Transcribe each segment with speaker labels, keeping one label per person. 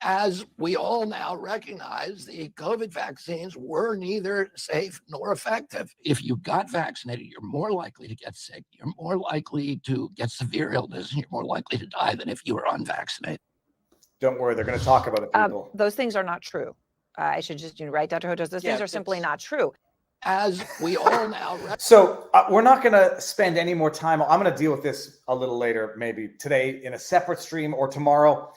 Speaker 1: As we all now recognize, the COVID vaccines were neither safe nor effective. If you got vaccinated, you're more likely to get sick. You're more likely to get severe illness, and you're more likely to die than if you were unvaccinated.
Speaker 2: Don't worry, they're going to talk about it, people.
Speaker 3: Those things are not true. I should just, right, Dr. Hotos? Those things are simply not true.
Speaker 1: As we all now
Speaker 2: So we're not going to spend any more time. I'm going to deal with this a little later, maybe today in a separate stream or tomorrow.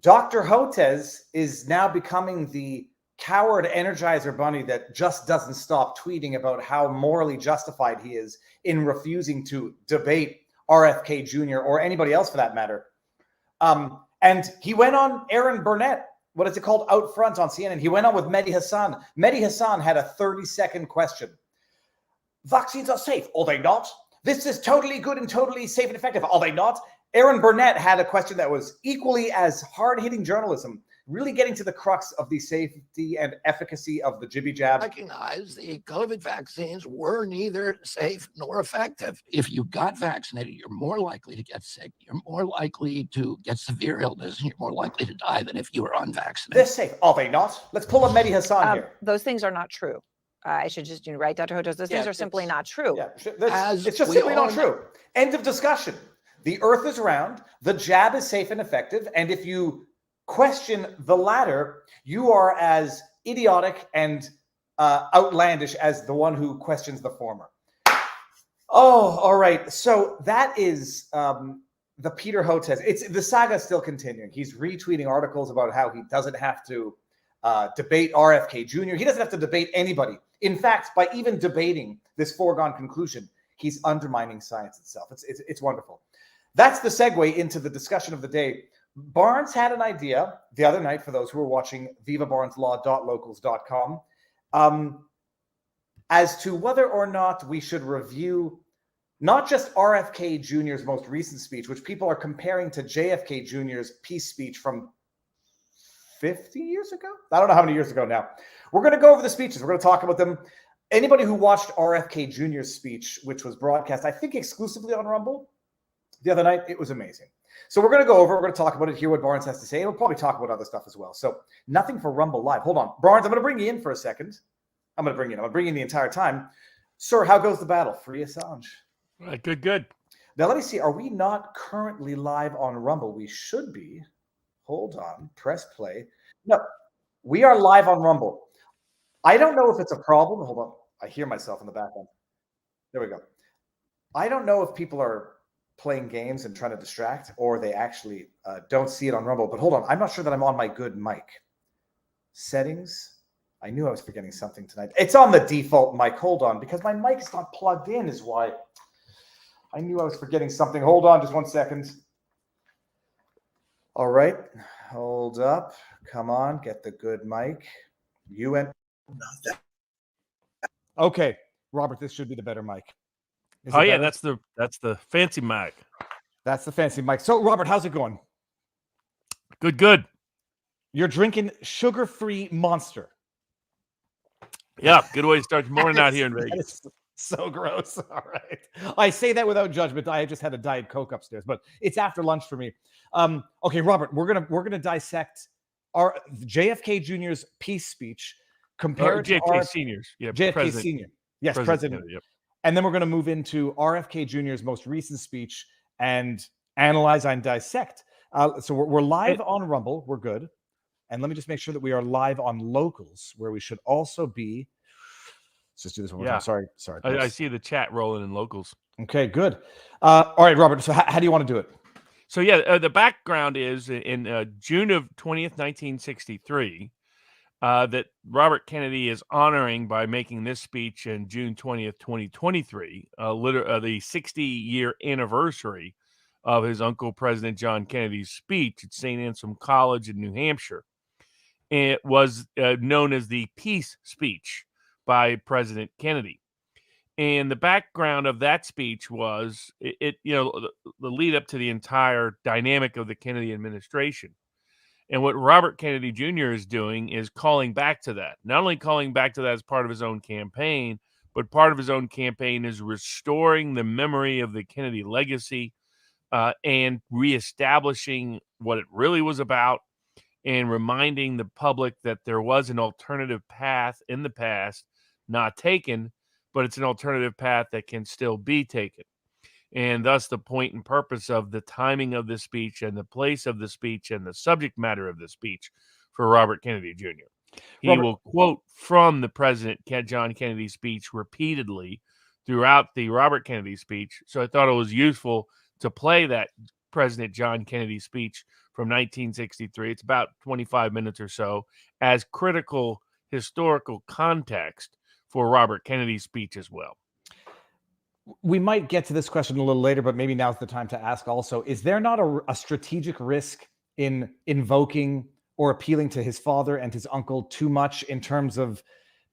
Speaker 2: Dr. Hotez is now becoming the coward Energizer bunny that just doesn't stop tweeting about how morally justified he is in refusing to debate RFK Jr. or anybody else for that matter. And he went on Aaron Burnett, what is it called, Out Front on CNN. He went on with Mehdi Hassan. Mehdi Hassan had a 30-second question. Vaccines are safe, are they not? This is totally good and totally safe and effective, are they not? Aaron Burnett had a question that was equally as hard-hitting journalism, really getting to the crux of the safety and efficacy of the jibby jab.
Speaker 1: Recognize the COVID vaccines were neither safe nor effective. If you got vaccinated, you're more likely to get sick. You're more likely to get severe illness, and you're more likely to die than if you were unvaccinated.
Speaker 2: They're safe, are they not? Let's pull up Mehdi Hassan here.
Speaker 3: Those things are not true. I should just, right, Dr. Hotos? Those things are simply not true.
Speaker 2: Yeah, it's just simply not true. End of discussion. The earth is round, the jab is safe and effective, and if you question the latter, you are as idiotic and outlandish as the one who questions the former. Oh, all right. So that is the Peter Hotez. The saga is still continuing. He's retweeting articles about how he doesn't have to debate RFK Jr. He doesn't have to debate anybody. In fact, by even debating this foregone conclusion, he's undermining science itself. It's wonderful. That's the segue into the discussion of the day. Barnes had an idea the other night, for those who are watching vivabarneslaw.locals.com, as to whether or not we should review not just RFK Jr.'s most recent speech, which people are comparing to JFK Jr.'s peace speech from 50 years ago? I don't know how many years ago now. We're going to go over the speeches. We're going to talk about them. Anybody who watched RFK Jr.'s speech, which was broadcast, I think exclusively on Rumble the other night, it was amazing. So we're going to go over, we're going to talk about it, hear what Barnes has to say, and we'll probably talk about other stuff as well. So nothing for Rumble Live. Hold on. Barnes, I'm going to bring you in for a second. I'm going to bring you in the entire time. Sir, how goes the battle? Free Assange.
Speaker 4: Right, good.
Speaker 2: Now, let me see. Are we not currently live on Rumble? We should be. Hold on. Press play. No, we are live on Rumble. I don't know if it's a problem. Hold on. I hear myself in the background. There we go. I don't know if people are playing games and trying to distract, or they actually don't see it on Rumble. But hold on. I'm not sure that I'm on my good mic. Settings. I knew I was forgetting something tonight. It's on the default mic. Hold on, because my mic is not plugged in is why. I knew I was forgetting something. Hold on just 1 second. All right. Hold up. Come on. Get the good mic. You and... Okay. Robert, this should be the better mic.
Speaker 4: Oh, yeah, that's the fancy mic.
Speaker 2: That's the fancy mic. So, Robert, how's it going?
Speaker 4: Good.
Speaker 2: You're drinking sugar-free Monster.
Speaker 4: Yeah, good way to start the morning out here in Vegas.
Speaker 2: So gross. All right. I say that without judgment. I just had a Diet Coke upstairs, but it's after lunch for me. Okay, Robert, we're gonna dissect our JFK Jr.'s peace speech compared to
Speaker 4: JFK Senior's. Yeah,
Speaker 2: JFK Senior. Yes, President. Yep. And then we're going to move into RFK Jr.'s most recent speech and analyze and dissect. So we're live on Rumble. We're good. And let me just make sure that we are live on Locals, where we should also be. Let's just do this one more time. Sorry.
Speaker 4: I see the chat rolling in Locals.
Speaker 2: Okay, good. All right, Robert. So how do you want to do it?
Speaker 4: So, yeah, the background is in June of 20th, 1963, that Robert Kennedy is honoring by making this speech in June 20th, 2023, the 60-year anniversary of his uncle, President John Kennedy's speech at St. Anselm College in New Hampshire. It was known as the Peace Speech by President Kennedy. And the background of that speech was the lead up to the entire dynamic of the Kennedy administration. And what Robert Kennedy Jr. is doing is calling back to that. Not only calling back to that as part of his own campaign, but part of his own campaign is restoring the memory of the Kennedy legacy and reestablishing what it really was about and reminding the public that there was an alternative path in the past not taken, but it's an alternative path that can still be taken. And thus, the point and purpose of the timing of the speech and the place of the speech and the subject matter of the speech for Robert Kennedy Jr. He
Speaker 2: Robert-
Speaker 4: will quote from the President John Kennedy's speech repeatedly throughout the Robert Kennedy speech. So I thought it was useful to play that President John Kennedy speech from 1963. It's about 25 minutes or so as critical historical context for Robert Kennedy's speech as well.
Speaker 2: We might get to this question a little later, but maybe now's the time to ask also, is there not a strategic risk in invoking or appealing to his father and his uncle too much, in terms of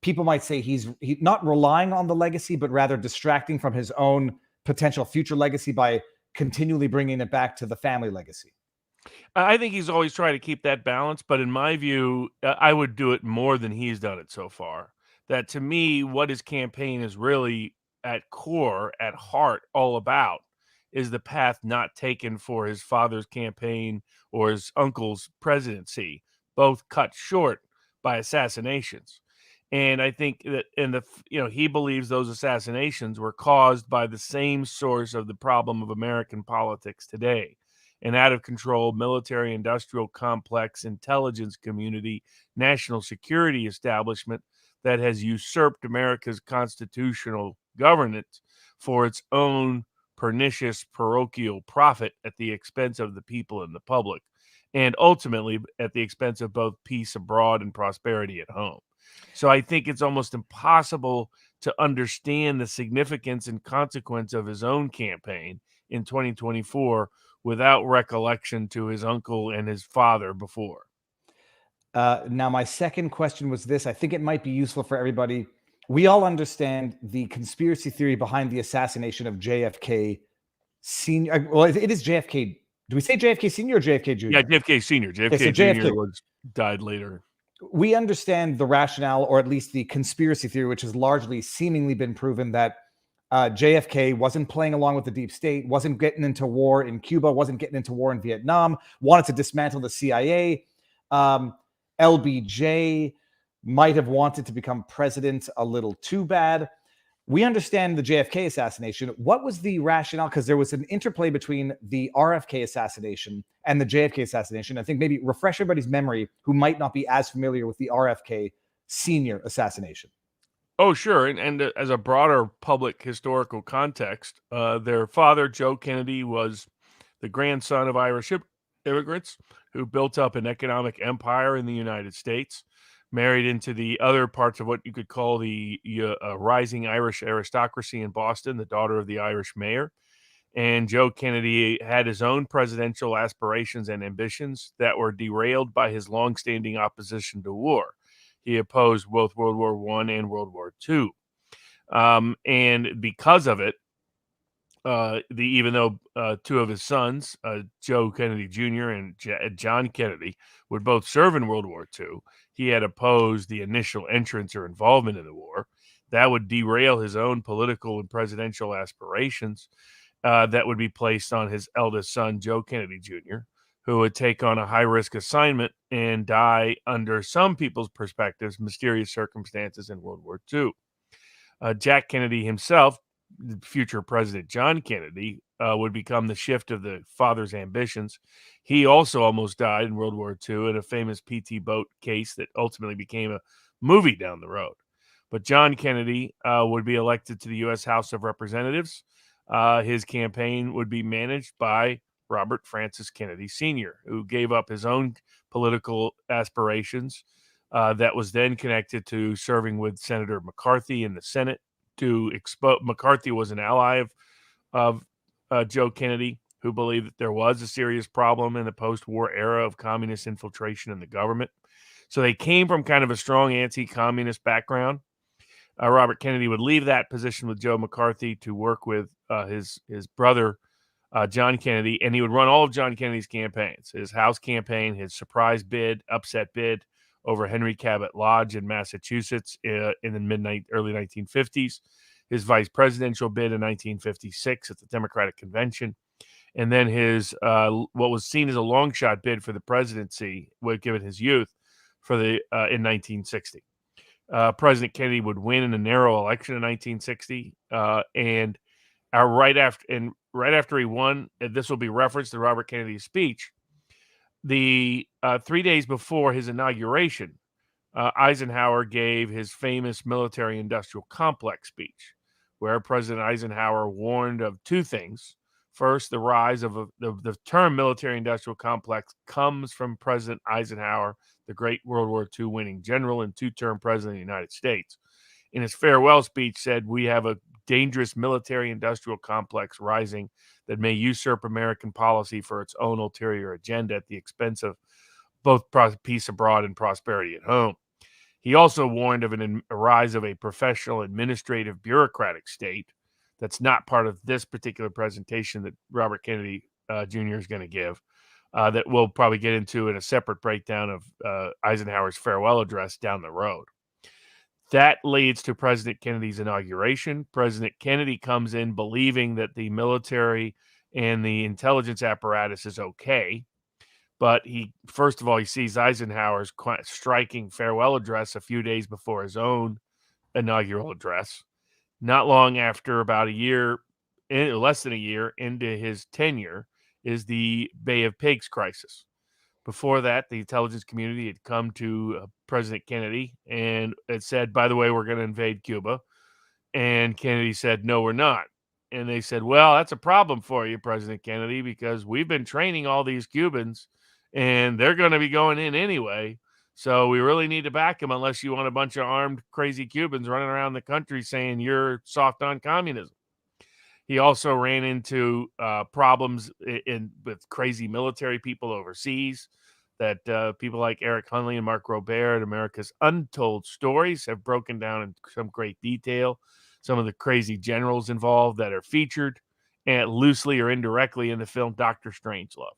Speaker 2: people might say he's not relying on the legacy, but rather distracting from his own potential future legacy by continually bringing it back to the family legacy?
Speaker 4: I think he's always trying to keep that balance, but in my view, I would do it more than he's done it so far. That, to me, what his campaign is really at core, at heart, all about is the path not taken for his father's campaign or his uncle's presidency, both cut short by assassinations. And I think that he believes those assassinations were caused by the same source of the problem of American politics today: an out of control military industrial complex, intelligence community, national security establishment that has usurped America's constitutional governance for its own pernicious parochial profit at the expense of the people and the public, and ultimately at the expense of both peace abroad and prosperity at home. So I think it's almost impossible to understand the significance and consequence of his own campaign in 2024 without recollection to his uncle and his father before.
Speaker 2: Now, my second question was this. I think it might be useful for everybody. We all understand the conspiracy theory behind the assassination of JFK Senior. Well, it is JFK. Do we say JFK Senior or JFK Junior?
Speaker 4: Yeah, JFK Senior. JFK
Speaker 2: so
Speaker 4: Junior
Speaker 2: JFK
Speaker 4: died later.
Speaker 2: We understand the rationale, or at least the conspiracy theory, which has largely seemingly been proven, that JFK wasn't playing along with the deep state, wasn't getting into war in Cuba, wasn't getting into war in Vietnam, wanted to dismantle the CIA. LBJ might have wanted to become president a little too bad. We understand the JFK assassination. What was the rationale? Because there was an interplay between the RFK assassination and the JFK assassination. I think maybe refresh everybody's memory who might not be as familiar with the RFK Senior assassination.
Speaker 4: Oh, sure. And as a broader public historical context, their father, Joe Kennedy, was the grandson of Irish immigrants who built up an economic empire in the United States, married into the other parts of what you could call the rising Irish aristocracy in Boston, the daughter of the Irish mayor. And Joe Kennedy had his own presidential aspirations and ambitions that were derailed by his longstanding opposition to war. He opposed both World War I and World War II. And because of it, even though two of his sons, Joe Kennedy Jr. and John Kennedy, would both serve in World War II, he had opposed the initial entrance or involvement in the war. That would derail his own political and presidential aspirations that would be placed on his eldest son, Joe Kennedy Jr., who would take on a high-risk assignment and die under some people's perspectives, mysterious circumstances in World War II. Jack Kennedy himself, future President John Kennedy, would become the shift of the father's ambitions. He also almost died in World War II in a famous P.T. Boat case that ultimately became a movie down the road. But John Kennedy would be elected to the U.S. House of Representatives. His campaign would be managed by Robert Francis Kennedy Sr., who gave up his own political aspirations that was then connected to serving with Senator McCarthy in the Senate to expose. McCarthy was an ally of Joe Kennedy, who believed that there was a serious problem in the post-war era of communist infiltration in the government. So they came from kind of a strong anti-communist background. Robert Kennedy would leave that position with Joe McCarthy to work with his brother, John Kennedy, and he would run all of John Kennedy's campaigns, his House campaign, his surprise bid, upset bid over Henry Cabot Lodge in Massachusetts in the early 1950s, his vice presidential bid in 1956 at the Democratic Convention, and then his what was seen as a long shot bid for the presidency, given his youth, for the in 1960. President Kennedy would win in a narrow election in 1960, and right after he won, this will be referenced in Robert Kennedy's speech. The 3 days before his inauguration, Eisenhower gave his famous military-industrial complex speech, where President Eisenhower warned of two things. First, the rise of the term military-industrial complex comes from President Eisenhower, the great World War II winning general and two-term president of the United States. In his farewell speech, said, "We have a dangerous military-industrial complex rising that may usurp American policy for its own ulterior agenda at the expense of both peace abroad and prosperity at home." He also warned of a rise of a professional, administrative, bureaucratic state that's not part of this particular presentation that Robert Kennedy Jr. is going to give, that we'll probably get into in a separate breakdown of Eisenhower's farewell address down the road. That leads to President Kennedy's inauguration. President Kennedy comes in believing that the military and the intelligence apparatus is okay. But first of all, he sees Eisenhower's striking farewell address a few days before his own inaugural address. Not long after, about a year, less than a year into his tenure, is the Bay of Pigs crisis. Before that, the intelligence community had come to President Kennedy and had said, "By the way, we're going to invade Cuba." And Kennedy said, "No, we're not." And they said, "Well, that's a problem for you, President Kennedy, because we've been training all these Cubans and they're going to be going in anyway. So we really need to back them unless you want a bunch of armed, crazy Cubans running around the country saying you're soft on communism." He also ran into problems with crazy military people overseas that people like Eric Hunley and Mark Robert at America's Untold Stories have broken down in some great detail. Some of the crazy generals involved that are featured and loosely or indirectly in the film Dr. Strangelove.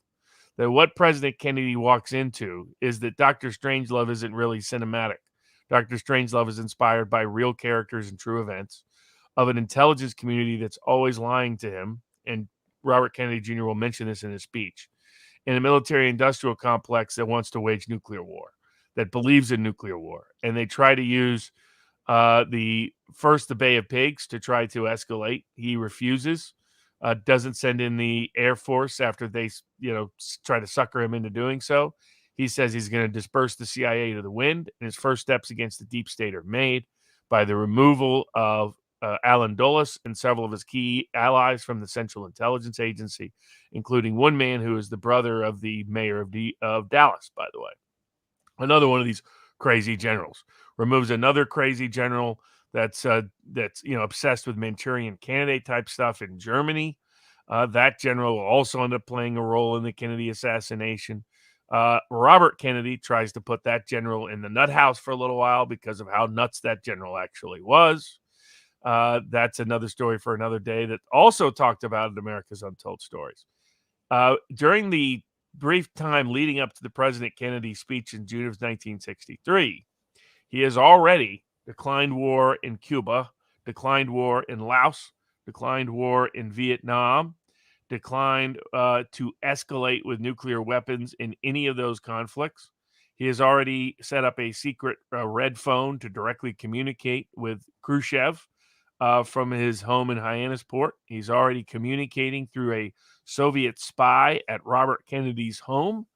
Speaker 4: That what President Kennedy walks into is that Dr. Strangelove isn't really cinematic. Dr. Strangelove is inspired by real characters and true events of an intelligence community that's always lying to him, and Robert Kennedy Jr. will mention this in his speech, in a military-industrial complex that wants to wage nuclear war, that believes in nuclear war. And they try to use the Bay of Pigs to try to escalate. He refuses, doesn't send in the Air Force after they, try to sucker him into doing so. He says he's going to disperse the CIA to the wind, and his first steps against the deep state are made by the removal of Alan Dulles and several of his key allies from the Central Intelligence Agency, including one man who is the brother of the mayor of Dallas, by the way. Another one of these crazy generals removes another crazy general that's obsessed with Manchurian Candidate type stuff in Germany. That general will also end up playing a role in the Kennedy assassination. Robert Kennedy tries to put that general in the nut house for a little while because of how nuts that general actually was. That's another story for another day that also talked about in America's Untold Stories. During the brief time leading up to the President Kennedy speech in June of 1963, he has already declined war in Cuba, declined war in Laos, declined war in Vietnam, declined to escalate with nuclear weapons in any of those conflicts. He has already set up a secret red phone to directly communicate with Khrushchev from his home in Hyannisport. He's already communicating through a Soviet spy at Robert Kennedy's home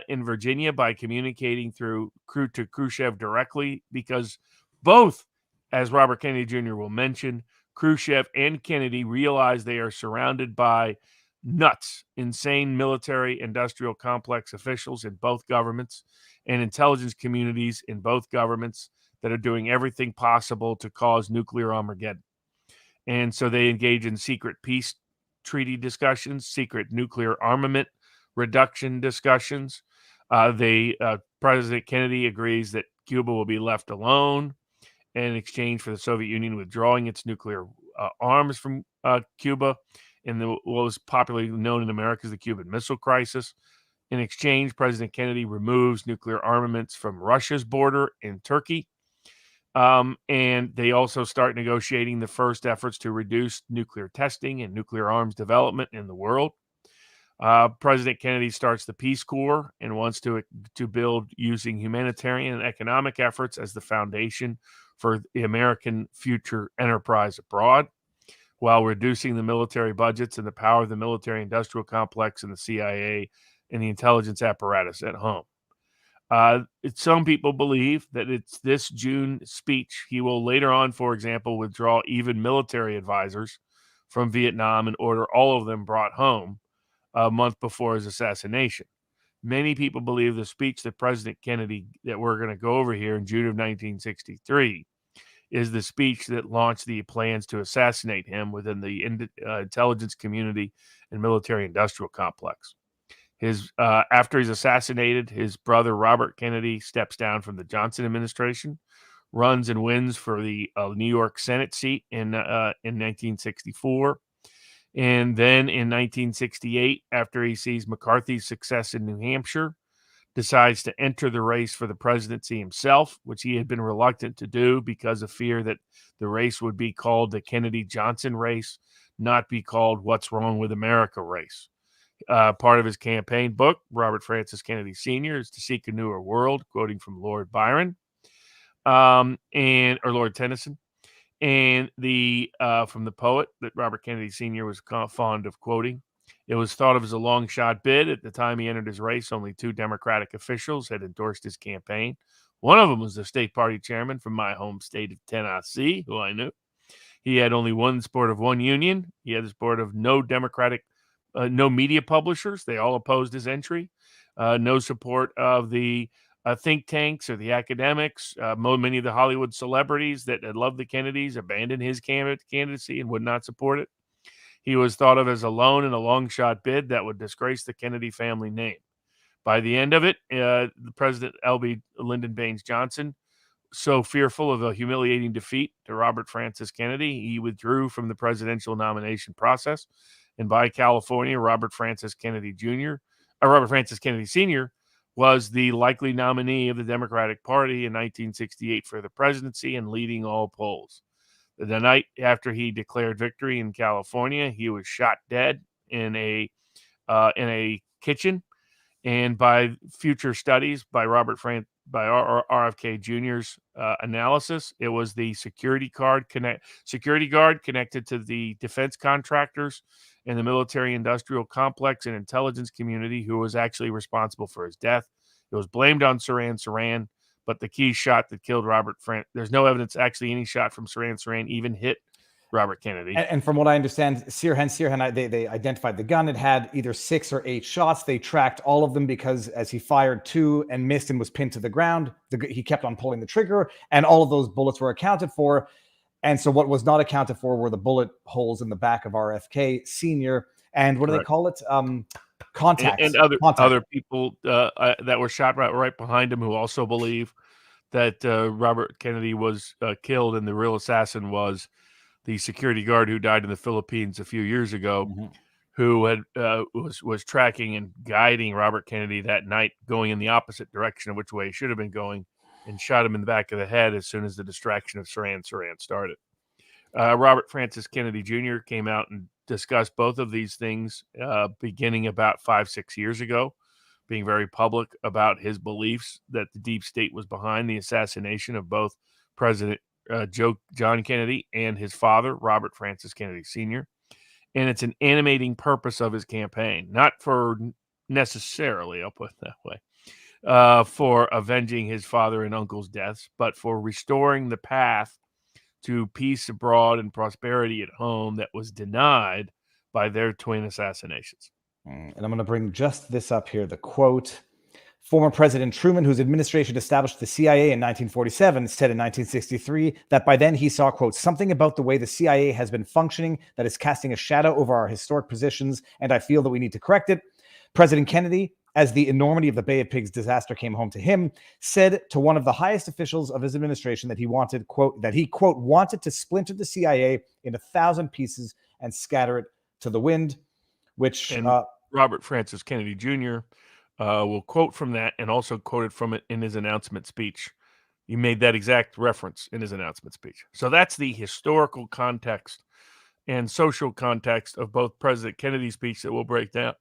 Speaker 4: in Virginia by communicating to Khrushchev directly, because both, as Robert Kennedy Jr. will mention, Khrushchev and Kennedy realize they are surrounded by nuts, insane military industrial complex officials in both governments and intelligence communities in both governments that are doing everything possible to cause nuclear Armageddon. And so they engage in secret peace treaty discussions, secret nuclear armament reduction discussions. President Kennedy agrees that Cuba will be left alone in exchange for the Soviet Union withdrawing its nuclear arms from Cuba in what was popularly known in America as the Cuban Missile Crisis. In exchange, President Kennedy removes nuclear armaments from Russia's border in Turkey. And they also start negotiating the first efforts to reduce nuclear testing and nuclear arms development in the world. President Kennedy starts the Peace Corps and wants to build using humanitarian and economic efforts as the foundation for the American future enterprise abroad, while reducing the military budgets and the power of the military-industrial complex and the CIA and the intelligence apparatus at home. Some people believe that it's this June speech he will later on, for example, withdraw even military advisors from Vietnam and order all of them brought home a month before his assassination. Many people believe the speech that President Kennedy, that we're going to go over here in June of 1963, is the speech that launched the plans to assassinate him within the intelligence community and military-industrial complex. After he's assassinated, his brother Robert Kennedy steps down from the Johnson administration, runs and wins for the New York Senate seat in 1964. And then in 1968, after he sees McCarthy's success in New Hampshire, decides to enter the race for the presidency himself, which he had been reluctant to do because of fear that the race would be called the Kennedy-Johnson race, not be called What's Wrong with America race. Part of his campaign book, Robert Francis Kennedy Sr., is To Seek a Newer World, quoting from Lord Byron or Lord Tennyson. And from the poet that Robert Kennedy Sr. was fond of quoting, it was thought of as a long shot bid. At the time he entered his race, only 2 Democratic officials had endorsed his campaign. One of them was the state party chairman from my home state of Tennessee, who I knew. He had only one support of one union. He had the support of no no media publishers. They all opposed his entry. No support of the think tanks or the academics. Many of the Hollywood celebrities that had loved the Kennedys abandoned his candidacy and would not support it. He was thought of as a lone and a long shot bid that would disgrace the Kennedy family name. By the end of it, the President L.B. Lyndon Baines Johnson, so fearful of a humiliating defeat to Robert Francis Kennedy, he withdrew from the presidential nomination process. And by California, Robert Francis Kennedy Sr. was the likely nominee of the Democratic Party in 1968 for the presidency and leading all polls. The night after he declared victory in California, he was shot dead in a kitchen. And by future studies by RFK Jr.'s analysis, it was the security guard connected to the defense contractors and the military-industrial complex and intelligence community who was actually responsible for his death. It was blamed on Sirhan, but the key shot that killed there's no evidence actually any shot from Sirhan even hit Robert Kennedy.
Speaker 2: And from what I understand, Sirhan, they identified the gun. It had either 6 or 8 shots. They tracked all of them because as he fired 2 and missed and was pinned to the ground, he kept on pulling the trigger, and all of those bullets were accounted for. And so what was not accounted for were the bullet holes in the back of RFK Sr. And what do they call it? Contacts.
Speaker 4: And other people that were shot right behind him who also believe that Robert Kennedy was killed, and the real assassin was the security guard who died in the Philippines a few years ago, who had was tracking and guiding Robert Kennedy that night, going in the opposite direction of which way he should have been going, and shot him in the back of the head as soon as the distraction of Sirhan started. Robert Francis Kennedy Jr. came out and discussed both of these things beginning about 5-6 years ago, being very public about his beliefs that the deep state was behind the assassination of both President John Kennedy and his father, Robert Francis Kennedy Sr. And it's an animating purpose of his campaign, not for necessarily, I'll put it that way, for avenging his father and uncle's deaths, but for restoring the path to peace abroad and prosperity at home that was denied by their twin assassinations.
Speaker 2: And I'm going to bring just this up here, the quote. Former President Truman, whose administration established the CIA in 1947, said in 1963 that by then he saw, quote, something about the way the CIA has been functioning that is casting a shadow over our historic positions, and I feel that we need to correct it. President Kennedy, as the enormity of the Bay of Pigs disaster came home to him, said to one of the highest officials of his administration that he wanted, quote, wanted to splinter the CIA in 1,000 pieces and scatter it to the wind, which...
Speaker 4: And Robert Francis Kennedy Jr., will quote from that and also quoted from it in his announcement speech. He made that exact reference in his announcement speech. So that's the historical context and social context of both President Kennedy's speech that we'll break down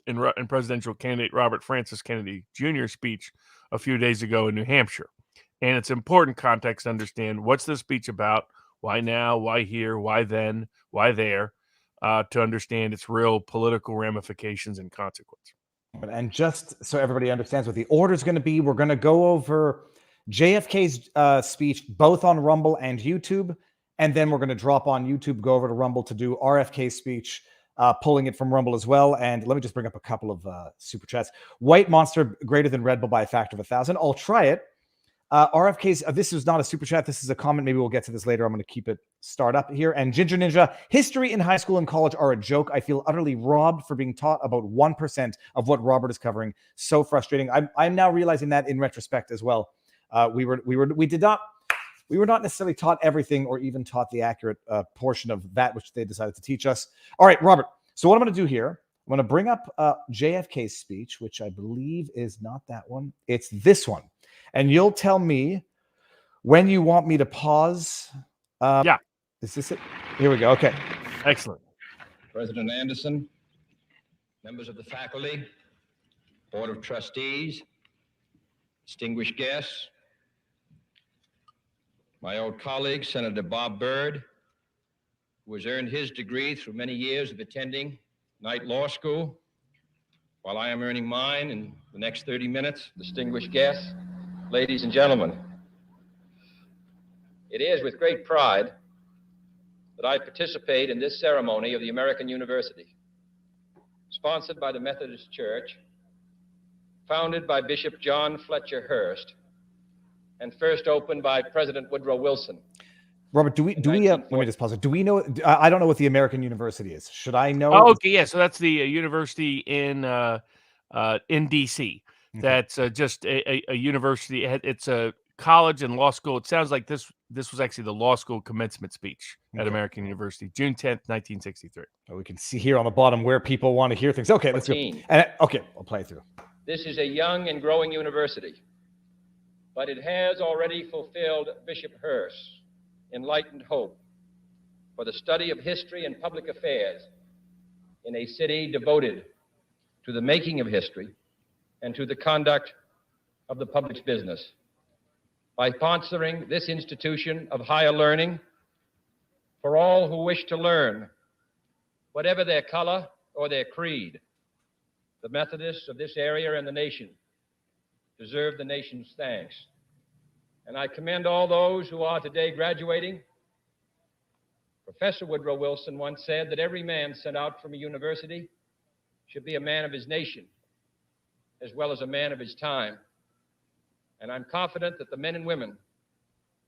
Speaker 4: in presidential candidate Robert Francis Kennedy Jr.'s speech a few days ago in New Hampshire. And it's important context to understand what's this speech about, why now, why here, why then, why there, to understand its real political ramifications and consequence.
Speaker 2: And just so everybody understands what the order is going to be, we're going to go over JFK's speech both on Rumble and YouTube, and then we're going to drop on YouTube, go over to Rumble to do RFK's speech, pulling it from Rumble as well. And let me just bring up a couple of super chats. White Monster greater than Red Bull by a factor of 1,000. I'll try it. RFK's, this is not a super chat. This is a comment. Maybe we'll get to this later. I'm going to keep it start up here. And Ginger Ninja, history in high school and college are a joke. I feel utterly robbed for being taught about 1% of what Robert is covering. So frustrating. I'm now realizing that in retrospect as well. We were not necessarily taught everything or even taught the accurate portion of that which they decided to teach us. All right, Robert. So what I'm going to do here, I'm going to bring up JFK's speech, which I believe is not that one. It's this one. And you'll tell me when you want me to pause.
Speaker 4: Yeah.
Speaker 2: Is this it? Here we go. Okay.
Speaker 4: Excellent.
Speaker 5: President Anderson, members of the faculty, Board of Trustees, distinguished guests, my old colleague, Senator Bob Byrd, who has earned his degree through many years of attending Knight Law School, while I am earning mine in the next 30 minutes, distinguished guests, ladies and gentlemen. It is with great pride that I participate in this ceremony of the American University, sponsored by the Methodist Church, founded by Bishop John Fletcher Hurst, and first opened by President Woodrow Wilson.
Speaker 2: Robert, do we let me just pause it. Do we know, I don't know what the American University is. Should I know?
Speaker 4: Oh, okay, yeah. So that's the university in DC.
Speaker 2: Okay.
Speaker 4: That's just a university. It's a college and law school. It sounds like this was actually the law school commencement speech at
Speaker 2: Okay.
Speaker 4: American University, June 10th, 1963.
Speaker 2: We can see here on the bottom where people want to hear things. Okay, let's go. And, okay, I'll play it through.
Speaker 5: This is a young and growing university, but it has already fulfilled Bishop Hurst's enlightened hope for the study of history and public affairs in a city devoted to the making of history and to the conduct of the public's business. By sponsoring this institution of higher learning for all who wish to learn, whatever their color or their creed, the Methodists of this area and the nation deserve the nation's thanks. And I commend all those who are today graduating. Professor Woodrow Wilson once said that every man sent out from a university should be a man of his nation, as well as a man of his time. And I'm confident that the men and women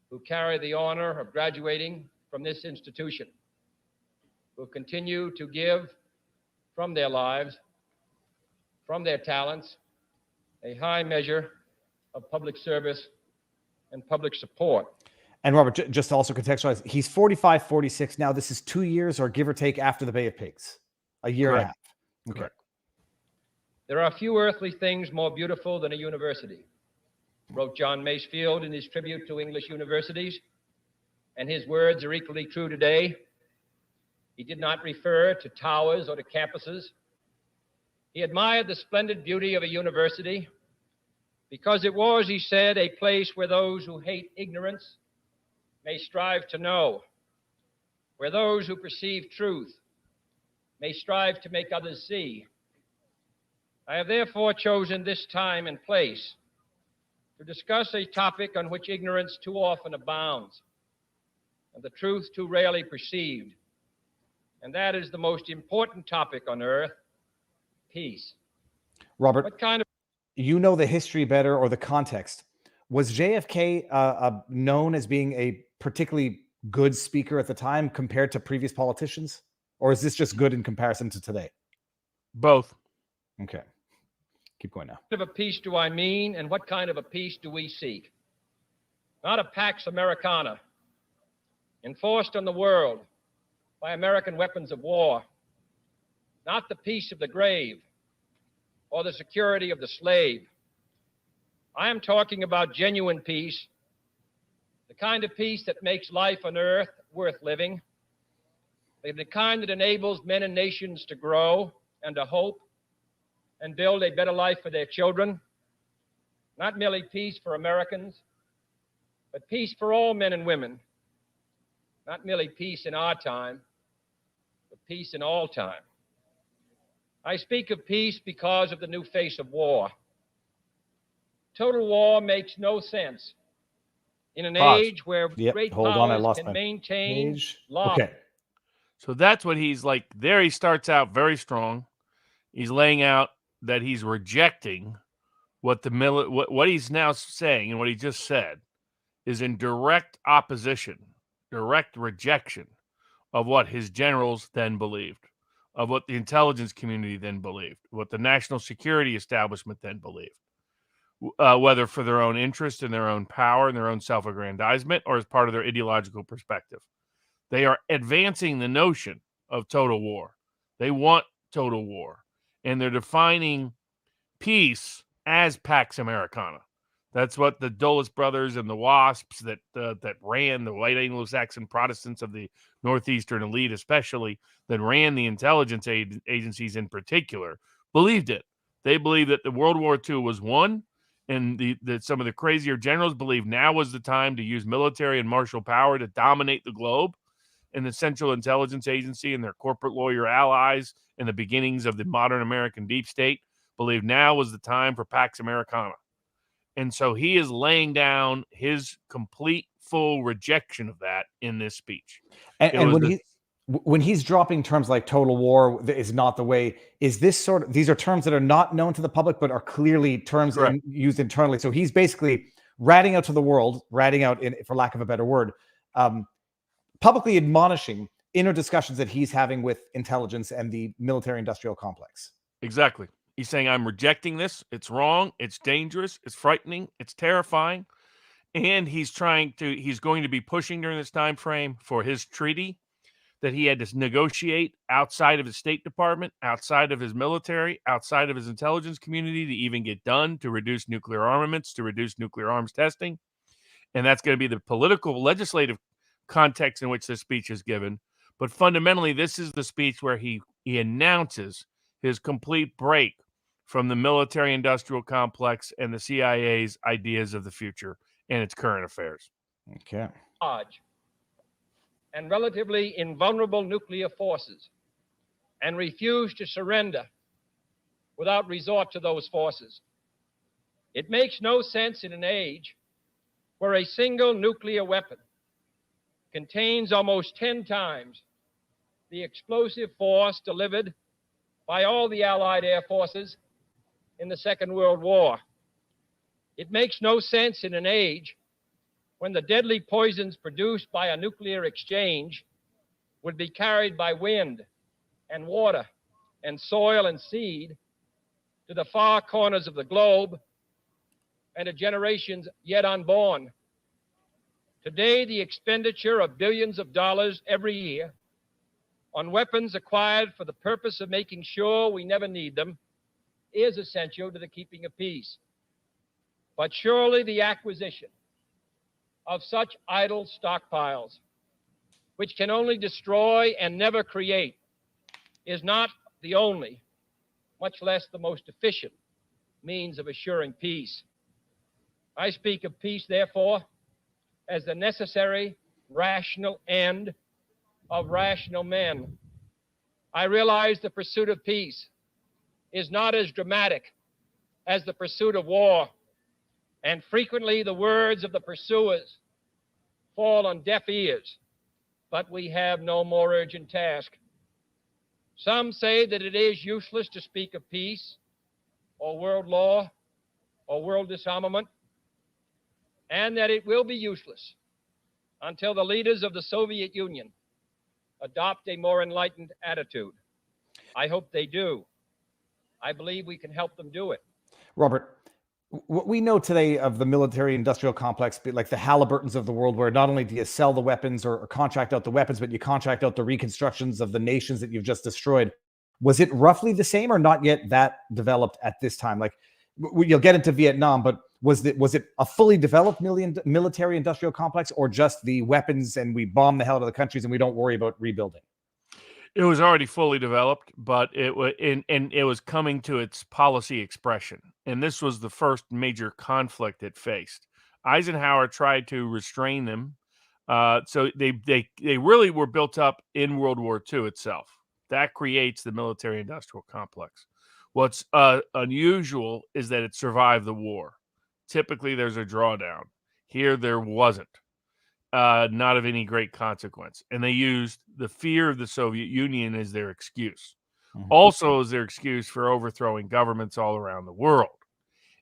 Speaker 5: who carry the honor of graduating from this institution will continue to give from their lives, from their talents, a high measure of public service and public support.
Speaker 2: And Robert, just to also contextualize, he's 45, 46 now. This is 2 years or give or take after the Bay of Pigs, a year and a half. Okay.
Speaker 4: Correct.
Speaker 5: There are few earthly things more beautiful than a university, wrote John Masefield in his tribute to English universities, and his words are equally true today. He did not refer to towers or to campuses. He admired the splendid beauty of a university because it was, he said, a place where those who hate ignorance may strive to know, where those who perceive truth may strive to make others see. I have therefore chosen this time and place to discuss a topic on which ignorance too often abounds and the truth too rarely perceived, and that is the most important topic on earth, peace.
Speaker 2: Robert,
Speaker 5: What kind of
Speaker 2: you know the history better or the context. Was JFK known as being a particularly good speaker at the time compared to previous politicians? Or is this just good in comparison to today?
Speaker 4: Both.
Speaker 2: Okay. Keep going now.
Speaker 5: of a peace do I mean, and what kind of a peace do we seek? Not a Pax Americana, enforced on the world by American weapons of war. Not the peace of the grave or the security of the slave. I am talking about genuine peace, the kind of peace that makes life on earth worth living, the kind that enables men and nations to grow and to hope and build a better life for their children. Not merely peace for Americans, but peace for all men and women. Not merely peace in our time, but peace in all time. I speak of peace because of the new face of war. Total war makes no sense in an
Speaker 2: Pause.
Speaker 5: age where
Speaker 2: Yep,
Speaker 5: great
Speaker 2: hold on, I
Speaker 5: powers
Speaker 2: lost
Speaker 5: can
Speaker 2: my
Speaker 5: maintain
Speaker 2: page.
Speaker 5: law.
Speaker 2: Okay.
Speaker 4: So that's what he's like. There he starts out very strong. He's laying out that he's rejecting what what he's now saying, and what he just said is in direct opposition, direct rejection of what his generals then believed, of what the intelligence community then believed, what the national security establishment then believed, whether for their own interest and their own power and their own self-aggrandizement or as part of their ideological perspective. They are advancing the notion of total war. They want total war. And they're defining peace as Pax Americana. That's what the Dulles brothers and the WASPs that ran the white Anglo-Saxon Protestants of the Northeastern elite, especially, that ran the intelligence agencies in particular, believed it. They believed that the World War II was won, and that some of the crazier generals believed now was the time to use military and martial power to dominate the globe. And the Central Intelligence Agency and their corporate lawyer allies in the beginnings of the modern American deep state believed now was the time for Pax Americana. And so he is laying down his complete, full rejection of that in this speech.
Speaker 2: And when he's dropping terms like total war is not the way, is this these are terms that are not known to the public, but are clearly terms used internally. So he's basically ratting out to the world, for lack of a better word, publicly admonishing inner discussions that he's having with intelligence and the military industrial complex.
Speaker 4: Exactly. He's saying, I'm rejecting this. It's wrong. It's dangerous. It's frightening. It's terrifying. And he's going to be pushing during this time frame for his treaty that he had to negotiate outside of his State Department, outside of his military, outside of his intelligence community to even get done, to reduce nuclear armaments, to reduce nuclear arms testing. And that's going to be the political, legislative context in which this speech is given. But fundamentally, this is the speech where he announces his complete break from the military-industrial complex and the CIA's ideas of the future and its current affairs.
Speaker 2: Okay.
Speaker 5: And relatively invulnerable nuclear forces, and refuse to surrender without resort to those forces. It makes no sense in an age where a single nuclear weapon contains almost 10 times the explosive force delivered by all the Allied air forces in the Second World War. It makes no sense in an age when the deadly poisons produced by a nuclear exchange would be carried by wind and water and soil and seed to the far corners of the globe and to generations yet unborn. Today, the expenditure of billions of dollars every year on weapons acquired for the purpose of making sure we never need them is essential to the keeping of peace. But surely the acquisition of such idle stockpiles, which can only destroy and never create, is not the only, much less the most efficient, means of assuring peace. I speak of peace, therefore, as the necessary, rational end of rational men. I realize the pursuit of peace is not as dramatic as the pursuit of war, and frequently the words of the pursuers fall on deaf ears, but we have no more urgent task. Some say that it is useless to speak of peace or world law or world disarmament, and that it will be useless until the leaders of the Soviet Union adopt a more enlightened attitude. I hope they do. I believe we can help them do it.
Speaker 2: Robert, what we know today of the military industrial complex, like the Halliburtons of the world, where not only do you sell the weapons or contract out the weapons, but you contract out the reconstructions of the nations that you've just destroyed. Was it roughly the same or not yet that developed at this time? Like, you'll get into Vietnam, but was it a fully developed military industrial complex, or just the weapons and we bomb the hell out of the countries and we don't worry about rebuilding?
Speaker 4: It was already fully developed, but it was and it was coming to its policy expression. And this was the first major conflict it faced. Eisenhower tried to restrain them. So they really were built up in World War II itself. That creates the military industrial complex. What's unusual is that it survived the war. Typically, there's a drawdown. Here, there wasn't. Not of any great consequence. And they used the fear of the Soviet Union as their excuse. Also as their excuse for overthrowing governments all around the world.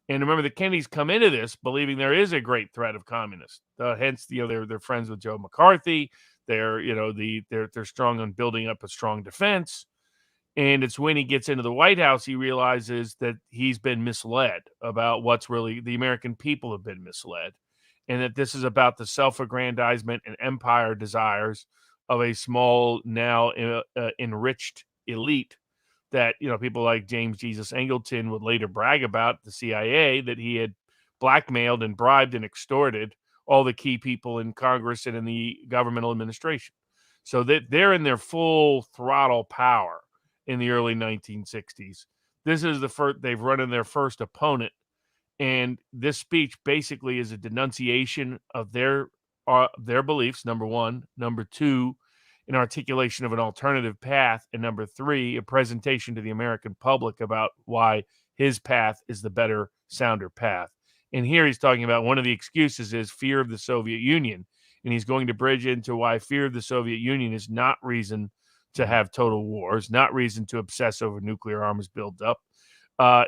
Speaker 4: And remember, the Kennedys come into this believing there is a great threat of communists. Hence, they're friends with Joe McCarthy. They're strong on building up a strong defense. And it's when he gets into the White House, he realizes that he's been misled about what's really the American people have been misled. And that this is about the self-aggrandizement and empire desires of a small, now enriched elite that, people like James Jesus Angleton would later brag about the CIA, that he had blackmailed and bribed and extorted all the key people in Congress and in the governmental administration. So that they're in their full throttle power in the early 1960s. This is the first, they've run in their first opponent. And this speech basically is a denunciation of their beliefs, number one. Number two, an articulation of an alternative path. And number three, a presentation to the American public about why his path is the better, sounder path. And here he's talking about one of the excuses is fear of the Soviet Union. And he's going to bridge into why fear of the Soviet Union is not reason to have total wars, not reason to obsess over nuclear arms buildup.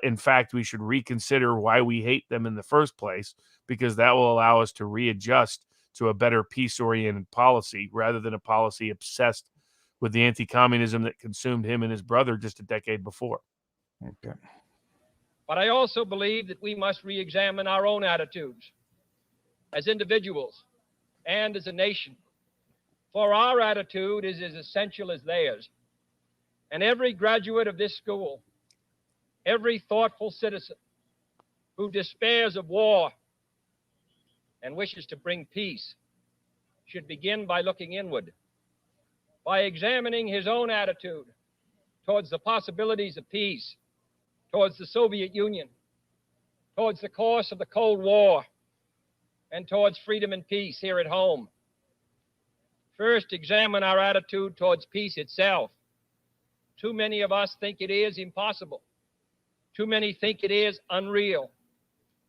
Speaker 4: In fact, we should reconsider why we hate them in the first place, because that will allow us to readjust to a better peace-oriented policy rather than a policy obsessed with the anti-communism that consumed him and his brother just a decade before.
Speaker 2: Okay.
Speaker 5: But I also believe that we must re-examine our own attitudes as individuals and as a nation, for our attitude is as essential as theirs. And every graduate of this school, every thoughtful citizen who despairs of war and wishes to bring peace should begin by looking inward, by examining his own attitude towards the possibilities of peace, towards the Soviet Union, towards the course of the Cold War, and towards freedom and peace here at home. First, examine our attitude towards peace itself. Too many of us think it is impossible. Too many think it is unreal,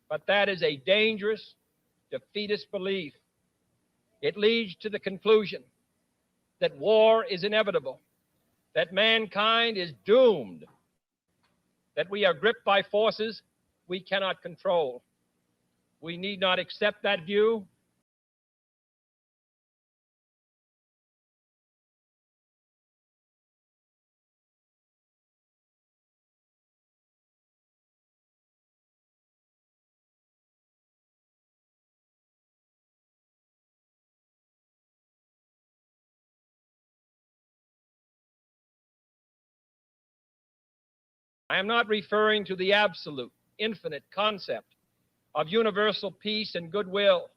Speaker 5: but that is a dangerous, defeatist belief. It leads to the conclusion that war is inevitable, that mankind is doomed, that we are gripped by forces we cannot control. We need not accept that view. I am not referring to the absolute, infinite concept of universal peace and goodwill,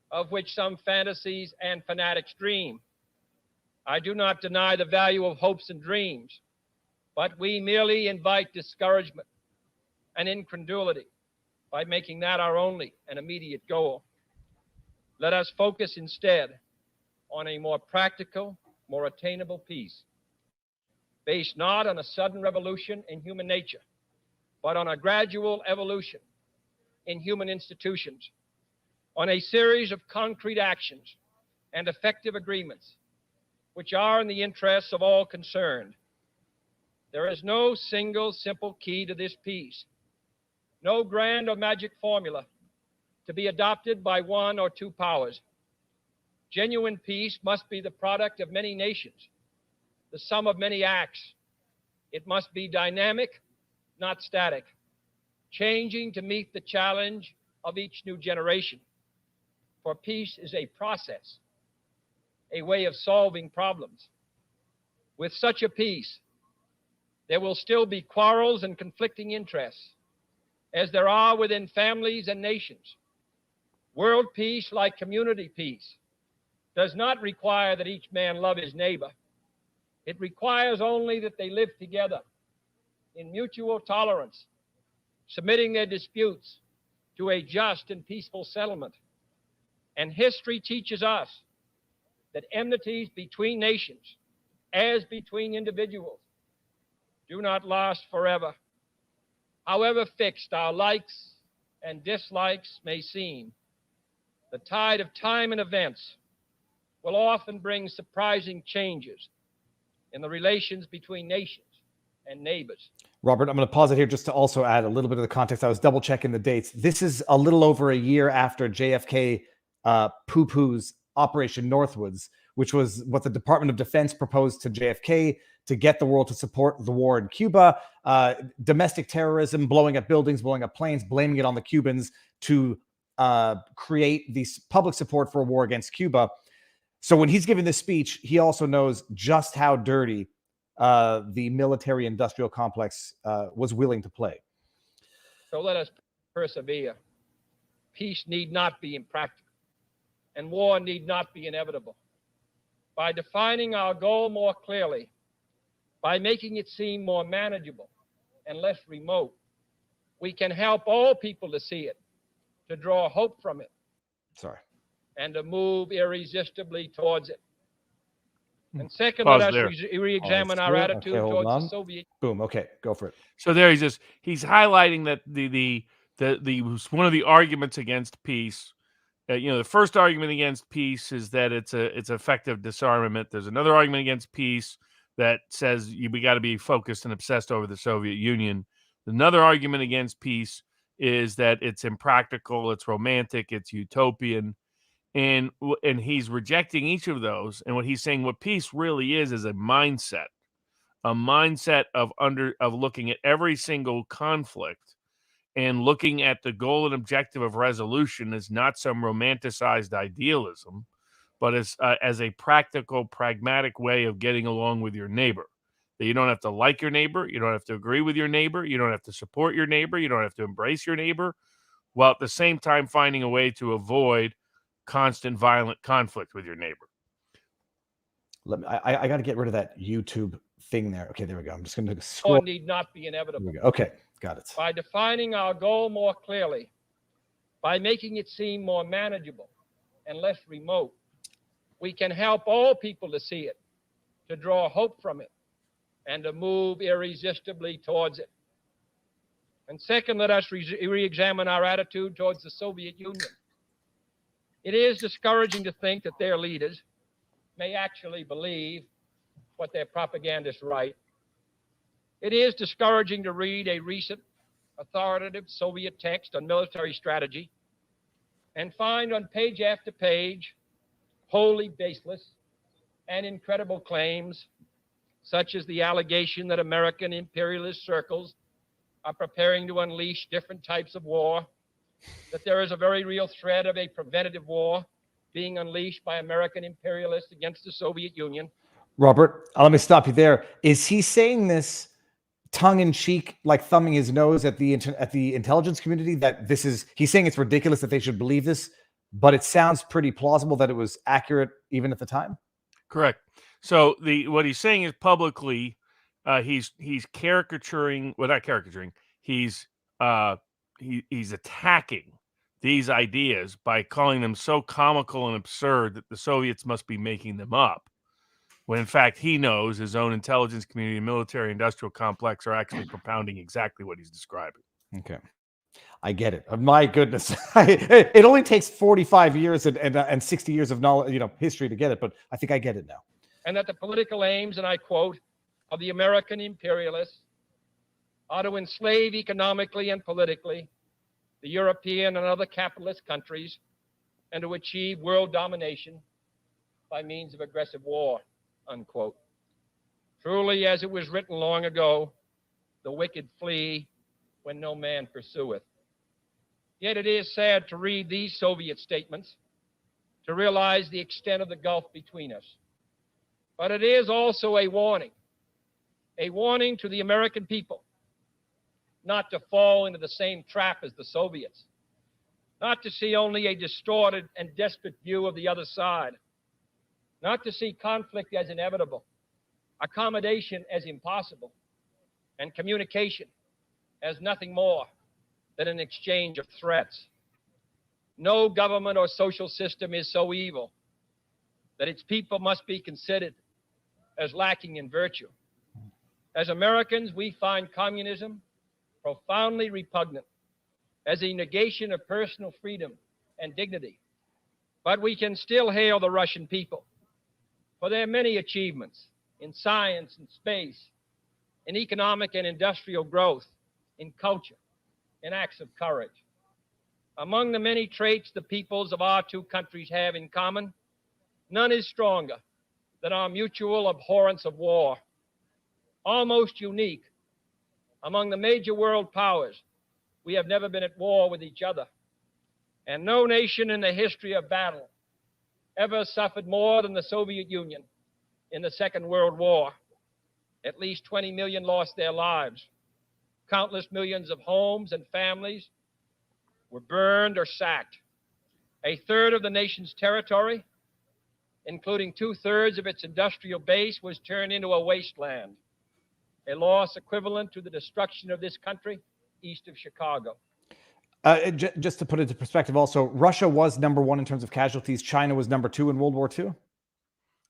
Speaker 5: of which some fantasies and fanatics dream. I do not deny the value of hopes and dreams, but we merely invite discouragement and incredulity by making that our only and immediate goal. Let us focus instead on a more practical, more attainable peace, based not on a sudden revolution in human nature, but on a gradual evolution in human institutions, on a series of concrete actions and effective agreements which are in the interests of all concerned. There is no single simple key to this peace, no grand or magic formula to be adopted by one or two powers. Genuine peace must be the product of many nations, the sum of many acts. It must be dynamic, not static, changing to meet the challenge of each new generation. For peace is a process, a way of solving problems. With such a peace, there will still be quarrels and conflicting interests, as there are within families and nations. World peace, like community peace, does not require that each man love his neighbor. It requires only that they live together in mutual tolerance, submitting their disputes to a just and peaceful settlement. And history teaches us that enmities between nations, as between individuals, do not last forever. However fixed our likes and dislikes may seem, the tide of time and events will often bring surprising changes in the relations between nations and neighbors.
Speaker 2: Robert, I'm going to pause it here just to also add a little bit of the context. I was double checking the dates. This is a little over a year after JFK poo-poos Operation Northwoods, which was what the Department of Defense proposed to JFK to get the world to support the war in Cuba. Domestic terrorism, blowing up buildings, blowing up planes, blaming it on the Cubans to create this public support for a war against Cuba. So when he's giving this speech, he also knows just how dirty the military-industrial complex was willing to play.
Speaker 5: So let us persevere. Peace need not be impractical, and war need not be inevitable. By defining our goal more clearly, by making it seem more manageable and less remote, we can help all people to see it, to draw hope from it, and to move irresistibly towards it. And second,
Speaker 4: Pause
Speaker 5: let us
Speaker 4: there.
Speaker 5: re-examine our attitude towards the Soviet.
Speaker 2: Boom. Okay, go for it.
Speaker 4: So there he's highlighting that the one of the arguments against peace. The first argument against peace is that it's effective disarmament. There's another argument against peace that says we got to be focused and obsessed over the Soviet Union. Another argument against peace is that it's impractical, it's romantic, it's utopian, and he's rejecting each of those. And what he's saying, what peace really is a mindset of looking at every single conflict and looking at the goal and objective of resolution as not some romanticized idealism, but as a practical, pragmatic way of getting along with your neighbor. That you don't have to like your neighbor, you don't have to agree with your neighbor, you don't have to support your neighbor, you don't have to embrace your neighbor, while at the same time finding a way to avoid constant violent conflict with your neighbor.
Speaker 2: I got to get rid of that YouTube thing there. Okay, there we go. I'm just going to scroll.
Speaker 5: Need not be inevitable.
Speaker 2: Okay, got it.
Speaker 5: By defining our goal more clearly, by making it seem more manageable and less remote, we can help all people to see it, to draw hope from it, and to move irresistibly towards it. And second, let us re-examine our attitude towards the Soviet Union. It is discouraging to think that their leaders may actually believe what their propagandists write. It is discouraging to read a recent authoritative Soviet text on military strategy and find on page after page wholly baseless and incredible claims, such as the allegation that American imperialist circles are preparing to unleash different types of war, that there is a very real threat of a preventative war being unleashed by American imperialists against the Soviet Union.
Speaker 2: Robert, let me stop you there. Is he saying this tongue-in-cheek, like thumbing his nose at the intelligence community, that he's saying it's ridiculous that they should believe this, but it sounds pretty plausible that it was accurate even at the time?
Speaker 4: Correct. So what he's saying is publicly, he's caricaturing. Well, not caricaturing. He's attacking these ideas by calling them so comical and absurd that the Soviets must be making them up, when in fact he knows his own intelligence community and military industrial complex are actually propounding exactly what he's describing.
Speaker 2: Okay. I get it. My goodness. It only takes 45 years and 60 years of knowledge, history to get it, but I think I get it now.
Speaker 5: And that the political aims, and I quote, of the American imperialists are to enslave economically and politically the European and other capitalist countries and to achieve world domination by means of aggressive war, unquote. Truly, as it was written long ago, the wicked flee when no man pursueth. Yet it is sad to read these Soviet statements, to realize the extent of the gulf between us. But it is also a warning to the American people not to fall into the same trap as the Soviets, not to see only a distorted and desperate view of the other side, not to see conflict as inevitable, accommodation as impossible, and communication as nothing more than an exchange of threats. No government or social system is so evil that its people must be considered as lacking in virtue. As Americans, we find communism profoundly repugnant as a negation of personal freedom and dignity. But we can still hail the Russian people for their many achievements in science and space, in economic and industrial growth, in culture, in acts of courage. Among the many traits the peoples of our two countries have in common, none is stronger than our mutual abhorrence of war. Almost unique among the major world powers, we have never been at war with each other. And no nation in the history of battle ever suffered more than the Soviet Union in the Second World War. At least 20 million lost their lives. Countless millions of homes and families were burned or sacked. A third of the nation's territory, including 2/3 of its industrial base, was turned into a wasteland, a loss equivalent to the destruction of this country east of Chicago.
Speaker 2: Just to put it into perspective, also, Russia was number one in terms of casualties. China was number two in World War II.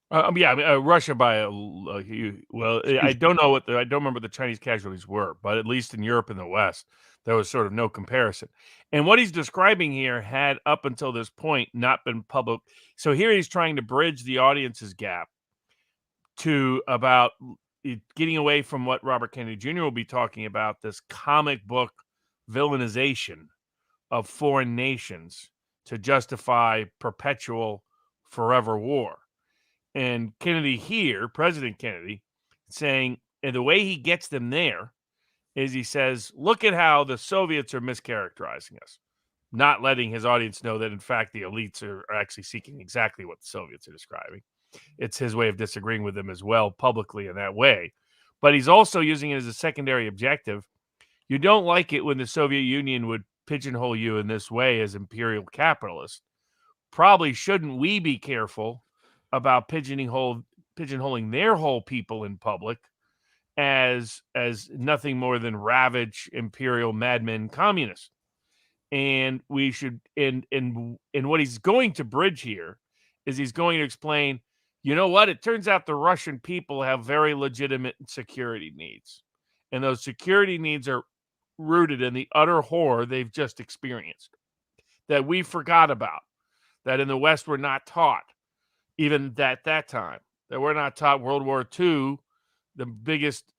Speaker 4: Yeah, I mean, Russia by a well, I don't know I don't remember what the Chinese casualties were, but at least in Europe and the West, there was sort of no comparison. And what he's describing here had up until this point not been public. So here he's trying to bridge the audience's gap to about getting away from what Robert Kennedy Jr. will be talking about, this comic book villainization of foreign nations to justify perpetual forever war. And Kennedy here, President Kennedy, saying, and the way he gets them there is he says, look at how the Soviets are mischaracterizing us, not letting his audience know that, in fact, the elites are actually seeking exactly what the Soviets are describing. It's his way of disagreeing with them as well publicly in that way. But he's also using it as a secondary objective. You don't like it when the Soviet Union would pigeonhole you in this way as imperial capitalist. Probably shouldn't we be careful about pigeonholing their whole people in public as nothing more than ravage imperial madmen communists? And we should, and what he's going to bridge here is he's going to explain, you know what? It turns out the Russian people have very legitimate security needs. And those security needs are rooted in the utter horror they've just experienced that we forgot about, that in the West we're not taught, even at that time, that we're not taught World War II, the biggest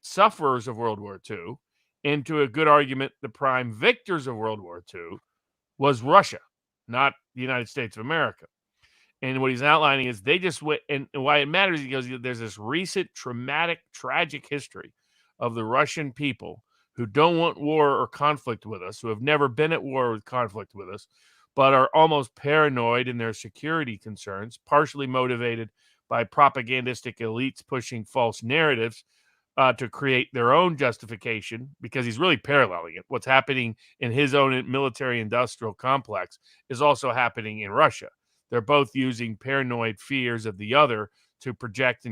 Speaker 4: sufferers of World War II, into a good argument, the prime victors of World War II was Russia, not the United States of America. And what he's outlining is they just went, and why it matters, he goes, there's this recent traumatic, tragic history of the Russian people who don't want war or conflict with us, who have never been at war with conflict with us, but are almost paranoid in their security concerns, partially motivated by propagandistic elites pushing false narratives to create their own justification, because he's really paralleling it. What's happening in his own military-industrial complex is also happening in Russia. They're both using paranoid fears of the other to project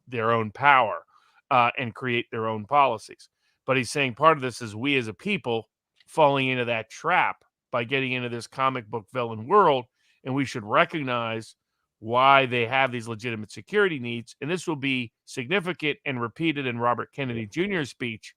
Speaker 4: their own power and create their own policies. But he's saying part of this is we as a people falling into that trap by getting into this comic book villain world, and we should recognize why they have these legitimate security needs. And this will be significant and repeated in Robert Kennedy Jr.'s speech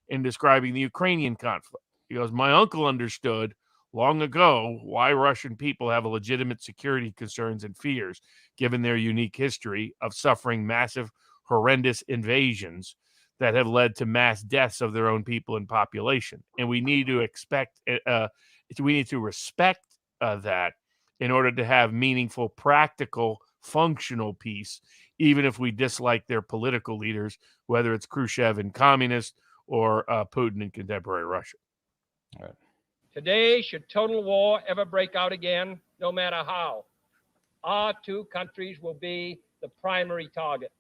Speaker 4: in describing the Ukrainian conflict. He goes, my uncle understood long ago why Russian people have a legitimate security concerns and fears, given their unique history of suffering massive, horrendous invasions that have led to mass deaths of their own people and population. And we need to respect that in order to have meaningful, practical, functional peace, even if we dislike their political leaders, whether it's Khrushchev and communist or Putin in contemporary Russia.
Speaker 2: All right.
Speaker 5: Today, should total war ever break out again, no matter how, our two countries will be the primary target.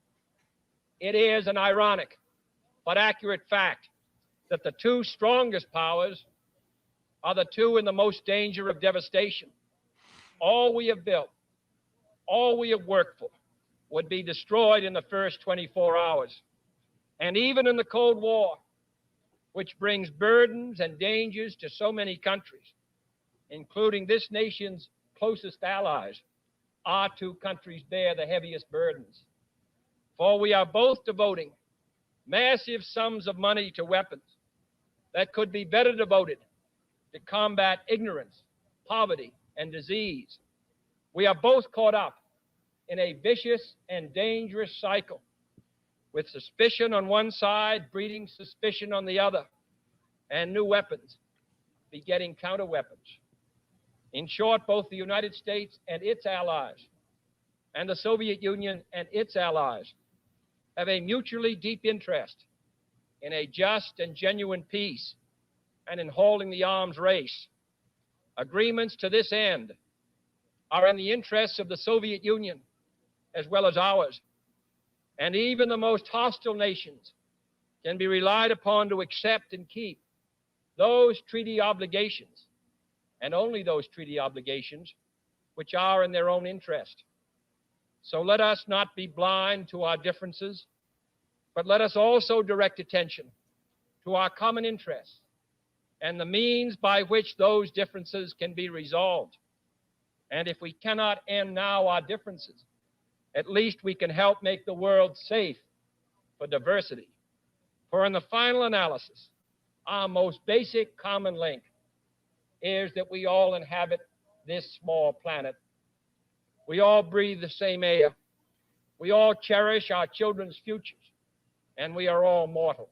Speaker 5: It is an ironic but accurate fact that the two strongest powers are the two in the most danger of devastation. All we have built, all we have worked for, would be destroyed in the first 24 hours. And even in the Cold War, which brings burdens and dangers to so many countries, including this nation's closest allies, our two countries bear the heaviest burdens. For we are both devoting massive sums of money to weapons that could be better devoted to combat ignorance, poverty, and disease. We are both caught up in a vicious and dangerous cycle, with suspicion on one side breeding suspicion on the other, and new weapons begetting counter weapons. In short, both the United States and its allies, and the Soviet Union and its allies, have a mutually deep interest in a just and genuine peace and in holding the arms race. Agreements to this end are in the interests of the Soviet Union as well as ours, and even the most hostile nations can be relied upon to accept and keep those treaty obligations, and only those treaty obligations, which are in their own interest. So let us not be blind to our differences, but let us also direct attention to our common interests and the means by which those differences can be resolved. And if we cannot end now our differences, at least we can help make the world safe for diversity. For in the final analysis, our most basic common link is that we all inhabit this small planet. We all breathe the same air. We all cherish our children's futures, and we are all mortal.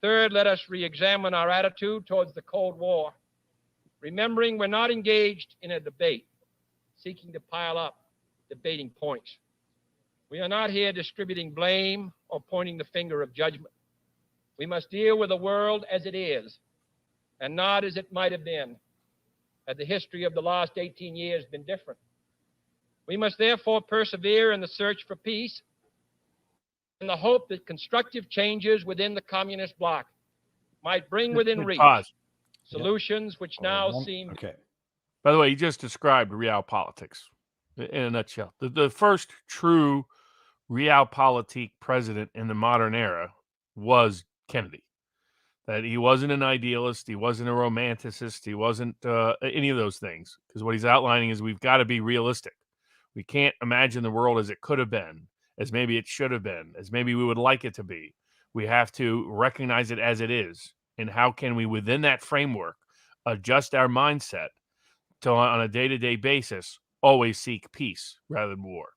Speaker 5: Third, let us re-examine our attitude towards the Cold War, remembering we're not engaged in a debate, seeking to pile up debating points. We are not here distributing blame or pointing the finger of judgment. We must deal with the world as it is, and not as it might have been, had the history of the last 18 years been different. We must therefore persevere in the search for peace in the hope that constructive changes within the communist bloc might bring within reach
Speaker 4: Pause.
Speaker 5: solutions which now seem...
Speaker 2: Okay.
Speaker 4: By the way, you just described realpolitik in a nutshell. The first true realpolitik president in the modern era was Kennedy. That he wasn't an idealist, he wasn't a romanticist, he wasn't any of those things. Because what he's outlining is we've got to be realistic. We can't imagine the world as it could have been, as maybe it should have been, as maybe we would like it to be. We have to recognize it as it is. And how can we, within that framework, adjust our mindset to, on a day-to-day basis, always seek peace rather than war?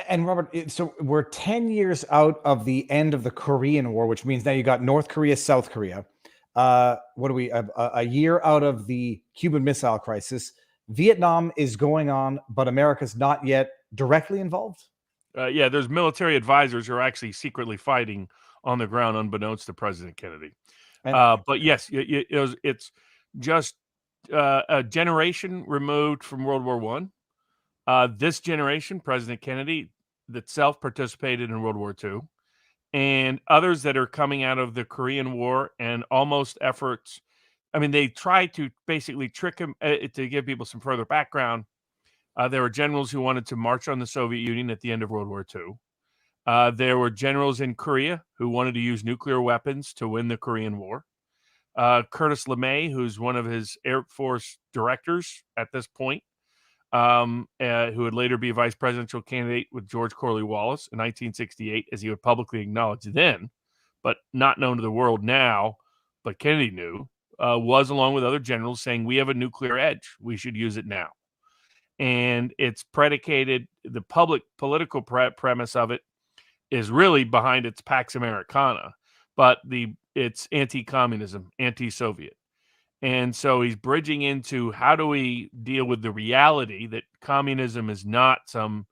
Speaker 2: And Robert, so we're 10 years out of the end of the Korean War, which means now you got North Korea, South Korea. What are we, a year out of the Cuban Missile Crisis? Vietnam is going on, but America's not yet directly involved?
Speaker 4: Yeah, there's military advisors who are actually secretly fighting on the ground, unbeknownst to President Kennedy. But yes, it's just a generation removed from World War I. This generation, President Kennedy itself participated in World War II, and others that are coming out of the Korean War and almost efforts. I mean, they tried to basically trick him to give people some further background. There were generals who wanted to march on the Soviet Union at the end of World War II. There were generals in Korea who wanted to use nuclear weapons to win the Korean War. Curtis LeMay, who's one of his Air Force directors at this point, who would later be a vice presidential candidate with George Corley-Wallace in 1968, as he would publicly acknowledge then, but not known to the world now, but Kennedy knew, was along with other generals saying, we have a nuclear edge. We should use it now. And it's predicated, the public political premise of it is really behind its Pax Americana, but it's anti-communism, anti-Soviet. And so he's bridging into how do we deal with the reality that communism is not some,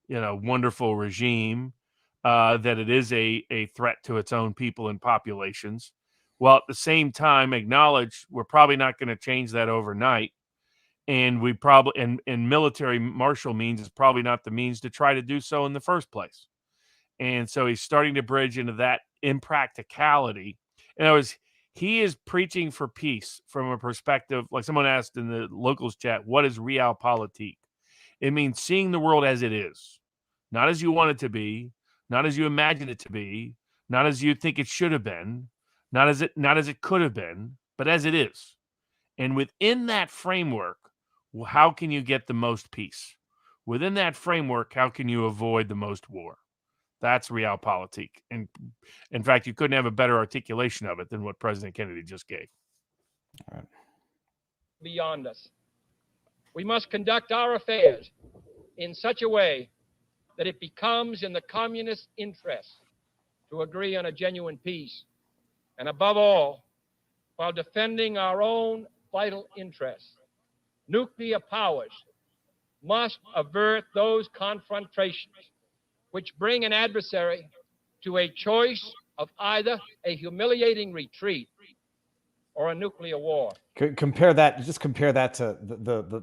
Speaker 4: wonderful regime, that it is a threat to its own people and populations, while at the same time acknowledge we're probably not going to change that overnight. And we probably, and military martial means is probably not the means to try to do so in the first place. And so he's starting to bridge into that impracticality. In other words, he is preaching for peace from a perspective, like someone asked in the locals chat, what is realpolitik? It means seeing the world as it is. not as you want it to be, not as you imagine it to be, not as you think it should have been, not as it could have been, but as it is. And within that framework, how can you get the most peace? Within that framework, how can you avoid the most war? That's realpolitik. And in fact, you couldn't have a better articulation of it than what President Kennedy just gave.
Speaker 2: All right.
Speaker 5: Beyond us. We must conduct our affairs in such a way that it becomes in the communist interest to agree on a genuine peace, and above all, while defending our own vital interests. Nuclear powers must avert those confrontations which bring an adversary to a choice of either a humiliating retreat or a nuclear war.
Speaker 2: Compare that to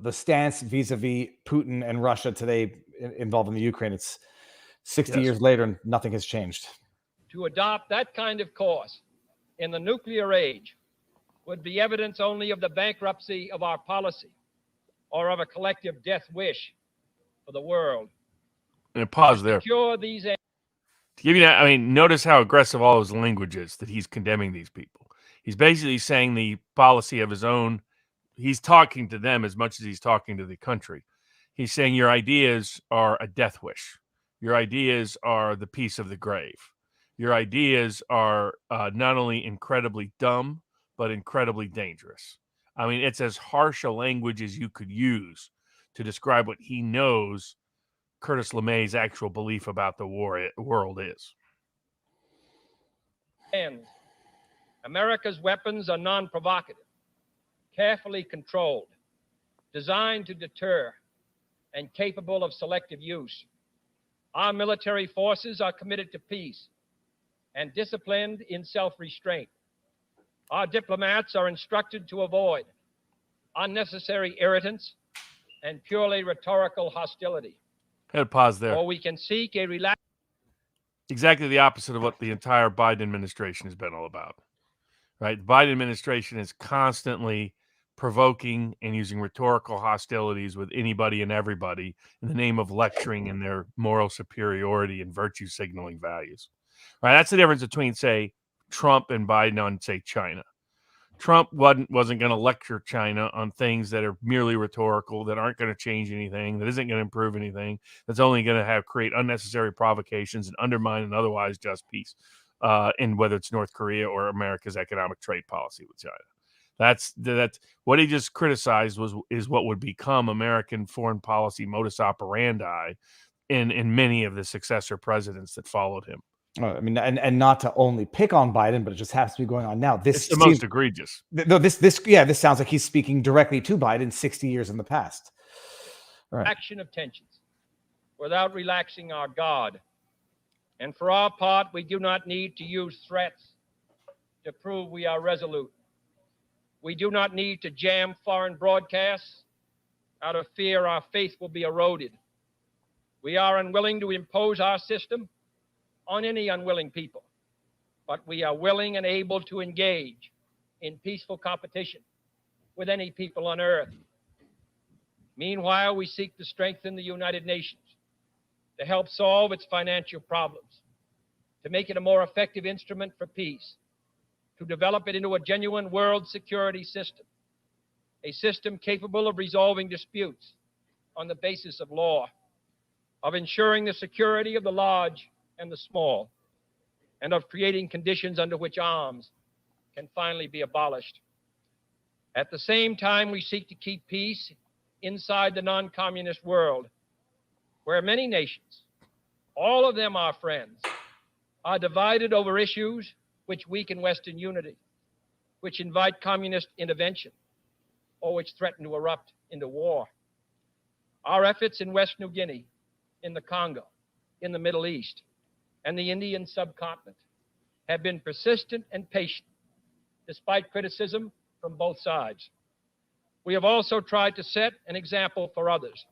Speaker 2: the stance vis-a-vis Putin and Russia today involved in the Ukraine. It's 60 years later and nothing has changed.
Speaker 5: To adopt that kind of course in the nuclear age would be evidence only of the bankruptcy of our policy or of a collective death wish for the world.
Speaker 4: And pause there.
Speaker 5: Cure these.
Speaker 4: To give you that, I mean, notice how aggressive all his language is that he's condemning these people. He's basically saying the policy of his own. He's talking to them as much as he's talking to the country. He's saying your ideas are a death wish. Your ideas are the peace of the grave. Your ideas are not only incredibly dumb, but incredibly dangerous. I mean, it's as harsh a language as you could use to describe what he knows Curtis LeMay's actual belief about the world is.
Speaker 5: And America's weapons are non-provocative, carefully controlled, designed to deter, and capable of selective use. Our military forces are committed to peace and disciplined in self-restraint. Our diplomats are instructed to avoid unnecessary irritants and purely rhetorical hostility.
Speaker 4: I had to pause there.
Speaker 5: Or we can seek a relaxed.
Speaker 4: Exactly the opposite of what the entire Biden administration has been all about. Right? The Biden administration is constantly provoking and using rhetorical hostilities with anybody and everybody in the name of lecturing in their moral superiority and virtue signaling values. Right? That's the difference between, say, Trump and Biden on, say, China. Trump wasn't going to lecture China on things that are merely rhetorical, that aren't going to change anything, that isn't going to improve anything, that's only going to create unnecessary provocations and undermine an otherwise just peace. In whether it's North Korea or America's economic trade policy with China. That's what he just criticized is what would become American foreign policy modus operandi in many of the successor presidents that followed him.
Speaker 2: I mean, and not to only pick on Biden, but it just happens to be going on now.
Speaker 4: It's the most egregious.
Speaker 2: No, this sounds like he's speaking directly to Biden 60 years in the past. All right.
Speaker 5: Action of tensions without relaxing our guard. And for our part, we do not need to use threats to prove we are resolute. We do not need to jam foreign broadcasts out of fear our faith will be eroded. We are unwilling to impose our system on any unwilling people, but we are willing and able to engage in peaceful competition with any people on earth. Meanwhile, we seek to strengthen the United Nations to help solve its financial problems, to make it a more effective instrument for peace, to develop it into a genuine world security system, a system capable of resolving disputes on the basis of law, of ensuring the security of the large and the small, and of creating conditions under which arms can finally be abolished. At the same time, we seek to keep peace inside the non-communist world, where many nations, all of them our friends, are divided over issues which weaken Western unity, which invite communist intervention, or which threaten to erupt into war. Our efforts in West New Guinea, in the Congo, in the Middle East, and the Indian subcontinent have been persistent and patient, despite criticism from both sides. We have also tried to set an example for others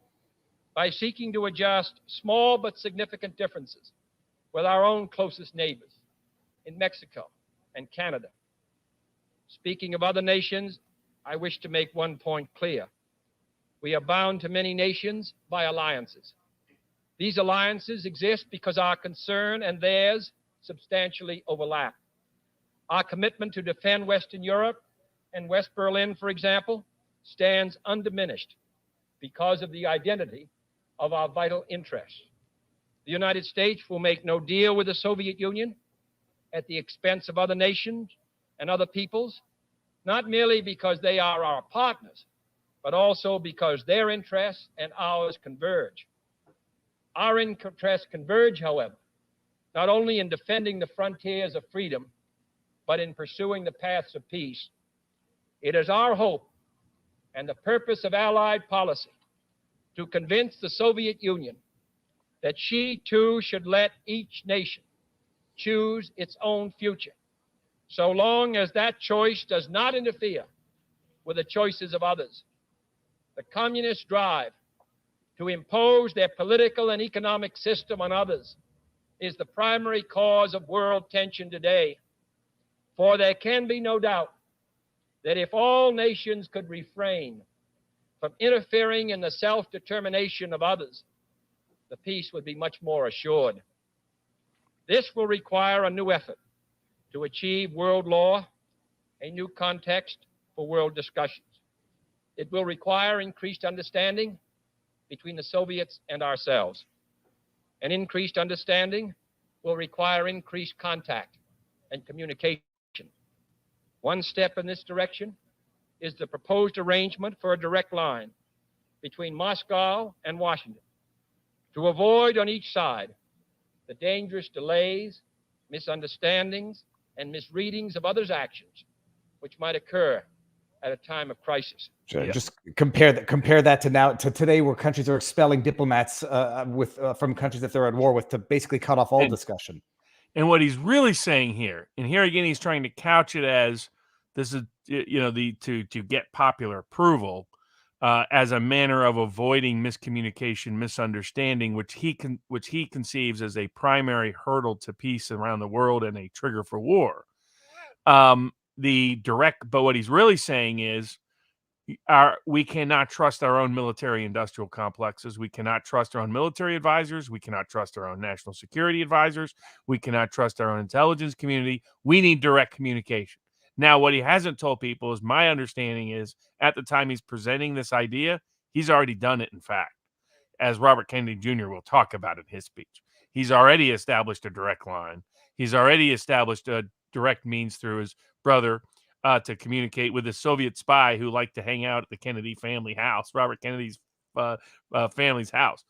Speaker 5: by seeking to adjust small but significant differences with our own closest neighbors in Mexico and Canada. Speaking of other nations, I wish to make one point clear. We are bound to many nations by alliances. These alliances exist because our concern and theirs substantially overlap. Our commitment to defend Western Europe and West Berlin, for example, stands undiminished because of the identity of our vital interests. The United States will make no deal with the Soviet Union at the expense of other nations and other peoples, not merely because they are our partners, but also because their interests and ours converge. Our interests converge, however, not only in defending the frontiers of freedom, but in pursuing the paths of peace. It is our hope and the purpose of Allied policy to convince the Soviet Union that she too should let each nation choose its own future, so long as that choice does not interfere with the choices of others. The communist drive to impose their political and economic system on others is the primary cause of world tension today. For there can be no doubt that if all nations could refrain from interfering in the self-determination of others, the peace would be much more assured. This will require a new effort to achieve world law, a new context for world discussions. It will require increased understanding between the Soviets and ourselves. An increased understanding will require increased contact and communication. One step in this direction is the proposed arrangement for a direct line between Moscow and Washington to avoid on each side the dangerous delays, misunderstandings, and misreadings of others' actions which might occur at a time of crisis.
Speaker 2: Just compare that to today, where countries are expelling diplomats from countries that they're at war with to basically cut off all discussion.
Speaker 4: And what he's really saying here, and here again, he's trying to couch it as this is, to get popular approval as a manner of avoiding miscommunication, misunderstanding, which he conceives as a primary hurdle to peace around the world and a trigger for war. But what he's really saying is, we cannot trust our own military industrial complexes. We cannot trust our own military advisors. We cannot trust our own national security advisors. We cannot trust our own intelligence community. We need direct communication. Now, what he hasn't told people is, my understanding is, at the time he's presenting this idea, he's already done it, in fact, as Robert Kennedy Jr. will talk about in his speech. He's already established a direct line. He's already established a direct means through his brother to communicate with a Soviet spy who liked to hang out at the Kennedy family house, Robert Kennedy's family's house,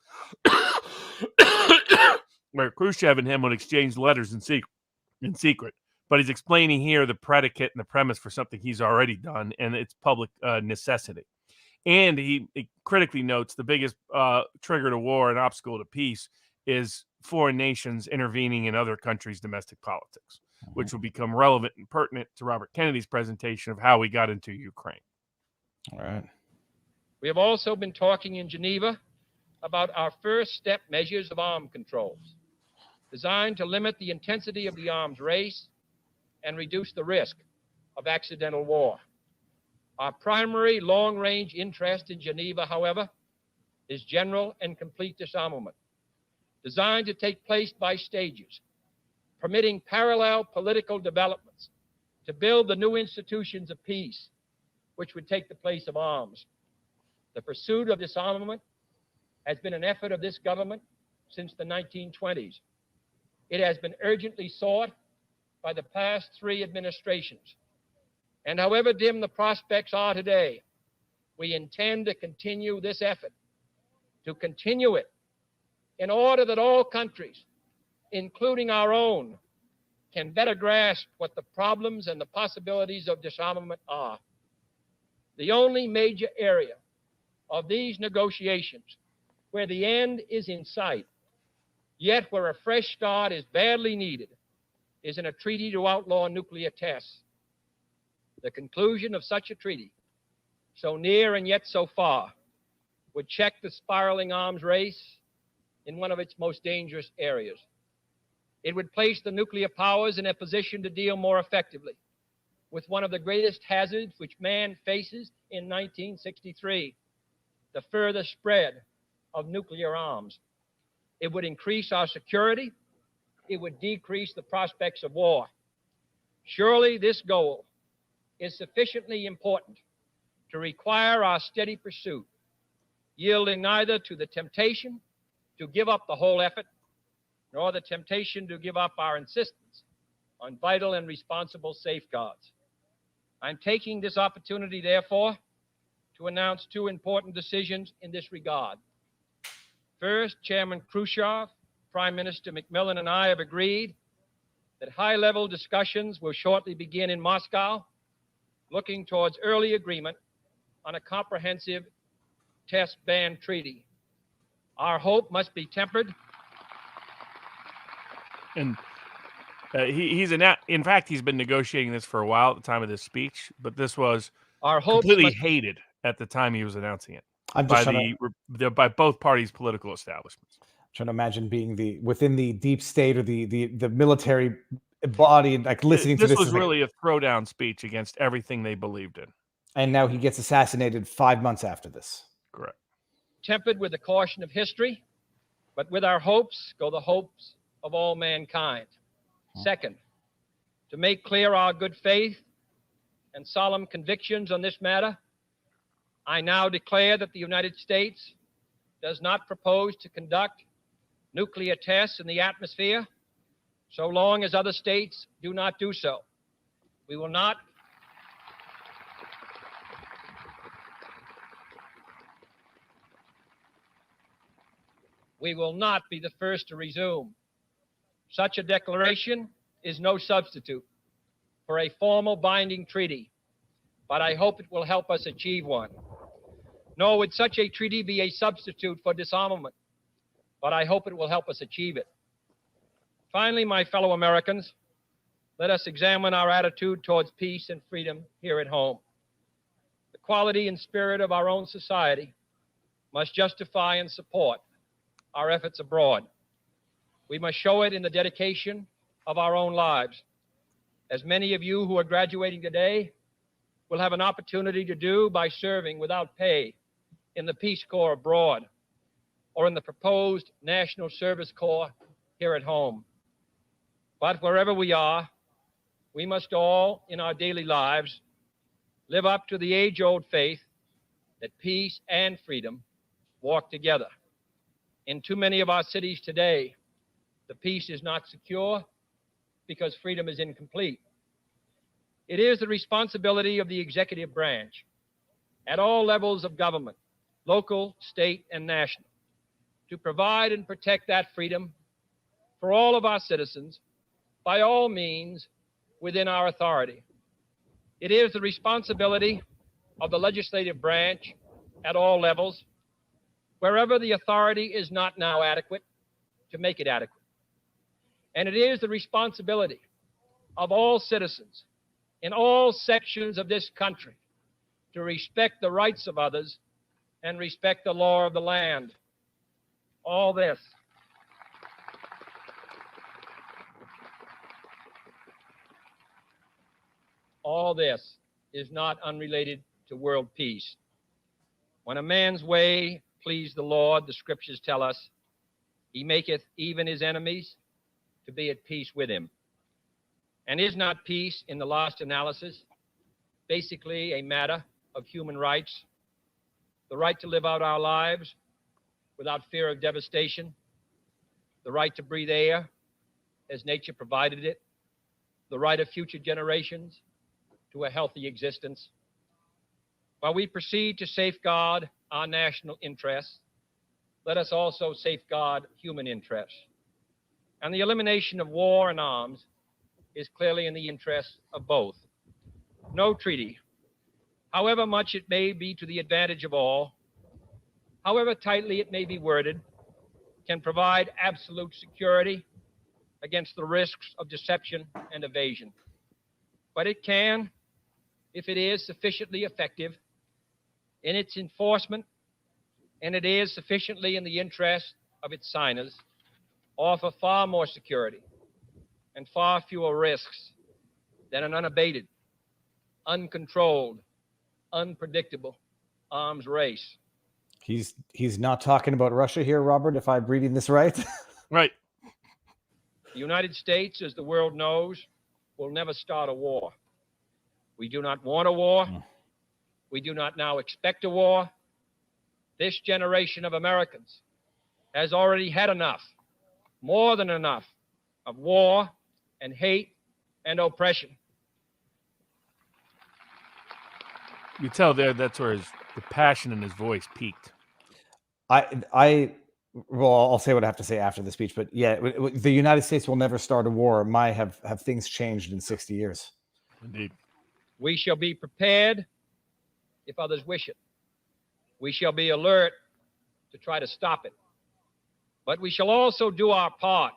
Speaker 4: where Khrushchev and him would exchange letters in secret. But he's explaining here the predicate and the premise for something he's already done, and it's public necessity. And he critically notes the biggest trigger to war and obstacle to peace is foreign nations intervening in other countries' domestic politics, which will become relevant and pertinent to Robert Kennedy's presentation of how we got into Ukraine.
Speaker 2: All right.
Speaker 5: We have also been talking in Geneva about our first step measures of arms controls, designed to limit the intensity of the arms race and reduce the risk of accidental war. Our primary long-range interest in Geneva, however, is general and complete disarmament, designed to take place by stages, permitting parallel political developments to build the new institutions of peace, which would take the place of arms. The pursuit of disarmament has been an effort of this government since the 1920s. It has been urgently sought by the past 3 administrations. And however dim the prospects are today, we intend to continue this effort, to continue it in order that all countries, including our own, can better grasp what the problems and the possibilities of disarmament are. The only major area of these negotiations where the end is in sight, yet where a fresh start is badly needed, is in a treaty to outlaw nuclear tests. The conclusion of such a treaty, so near and yet so far, would check the spiraling arms race in one of its most dangerous areas. It would place the nuclear powers in a position to deal more effectively with one of the greatest hazards which man faces in 1963, the further spread of nuclear arms. It would increase our security. It would decrease the prospects of war. Surely this goal is sufficiently important to require our steady pursuit, yielding neither to the temptation to give up the whole effort, nor the temptation to give up our insistence on vital and responsible safeguards. I'm taking this opportunity, therefore, to announce two important decisions in this regard. First, Chairman Khrushchev, Prime Minister Macmillan, and I have agreed that high-level discussions will shortly begin in Moscow, looking towards early agreement on a comprehensive test ban treaty. Our hope must be tempered.
Speaker 4: And in fact, he's been negotiating this for a while at the time of this speech, but this was
Speaker 5: Our hopes
Speaker 4: completely
Speaker 5: must
Speaker 4: hated at the time he was announcing it
Speaker 2: I'm
Speaker 4: by
Speaker 2: just trying to,
Speaker 4: by both parties' political establishments.
Speaker 2: trying to imagine being within the deep state or the military body and like listening to
Speaker 4: This
Speaker 2: this.
Speaker 4: was
Speaker 2: is like-
Speaker 4: really a throwdown speech against everything they believed in.
Speaker 2: and now he gets assassinated 5 months after this.
Speaker 4: Correct.
Speaker 5: tempered with the caution of history, but with our hopes go the hopes of all mankind. Second, to make clear our good faith and solemn convictions on this matter, I now declare that the United States does not propose to conduct nuclear tests in the atmosphere so long as other states do not do so. We will not be the first to resume. Such a declaration is no substitute for a formal binding treaty, but I hope it will help us achieve one. Nor would such a treaty be a substitute for disarmament, but I hope it will help us achieve it. Finally, my fellow Americans, let us examine our attitude towards peace and freedom here at home. The quality and spirit of our own society must justify and support our efforts abroad. We must show it in the dedication of our own lives. As many of you who are graduating today will have an opportunity to do by serving without pay in the Peace Corps abroad or in the proposed National Service Corps here at home. But wherever we are, we must all, in our daily lives, live up to the age-old faith that peace and freedom walk together. In too many of our cities today, the peace is not secure because freedom is incomplete. It is the responsibility of the executive branch at all levels of government, local, state, and national, to provide and protect that freedom for all of our citizens by all means within our authority. It is the responsibility of the legislative branch at all levels, wherever the authority is not now adequate, to make it adequate. And it is the responsibility of all citizens in all sections of this country to respect the rights of others and respect the law of the land. All this is not unrelated to world peace. When a man's way please the Lord, the scriptures tell us, he maketh even his enemies to be at peace with him. And is not peace, in the last analysis, basically a matter of human rights? The right to live out our lives without fear of devastation, the right to breathe air as nature provided it, the right of future generations to a healthy existence. While we proceed to safeguard our national interests, let us also safeguard human interests. And the elimination of war and arms is clearly in the interest of both. No treaty, however much it may be to the advantage of all, however tightly it may be worded, can provide absolute security against the risks of deception and evasion. But it can, if it is sufficiently effective in its enforcement, and it is sufficiently in the interest of its signers, offer far more security and far fewer risks than an unabated, uncontrolled, unpredictable arms race.
Speaker 2: He's not talking about Russia here, Robert, if I'm reading this right.
Speaker 4: Right.
Speaker 5: The United States, as the world knows, will never start a war. We do not want a war. We do not now expect a war. This generation of Americans has already had enough, more than enough, of war and hate and oppression.
Speaker 4: You tell there that's where the passion in his voice peaked.
Speaker 2: Well, I'll say what I have to say after the speech, but yeah, the United States will never start a war. Have things changed in 60 years?
Speaker 4: Indeed.
Speaker 5: We shall be prepared if others wish it. We shall be alert to try to stop it. But we shall also do our part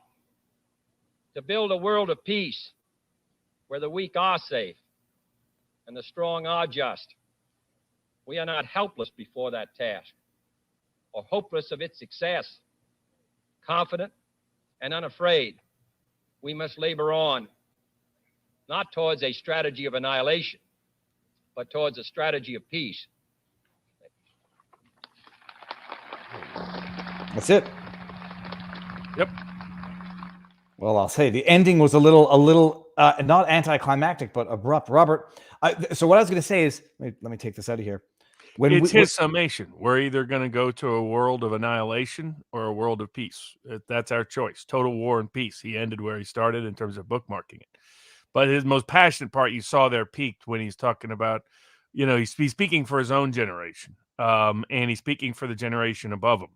Speaker 5: to build a world of peace where the weak are safe and the strong are just. We are not helpless before that task or hopeless of its success. Confident and unafraid, we must labor on, not towards a strategy of annihilation, but towards a strategy of peace.
Speaker 2: That's it.
Speaker 4: Yep.
Speaker 2: Well, I'll say the ending was a little not anticlimactic, but abrupt. Robert, so what I was going to say is, let me take this out of here.
Speaker 4: It's his summation. We're either going to go to a world of annihilation or a world of peace. That's our choice. Total war and peace. He ended where he started in terms of bookmarking it. But his most passionate part you saw there peaked when he's talking about, he's speaking for his own generation, and he's speaking for the generation above him,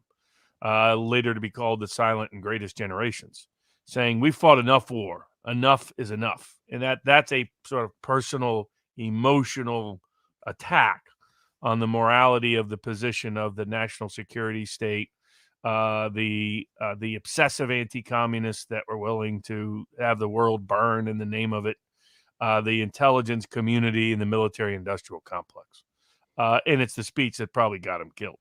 Speaker 4: later to be called the silent and greatest generations, saying we've fought enough war. Enough is enough. And that's a sort of personal, emotional attack on the morality of the position of the national security state, the obsessive anti-communists that were willing to have the world burn in the name of it, the intelligence community and the military-industrial complex. And it's the speech that probably got him killed.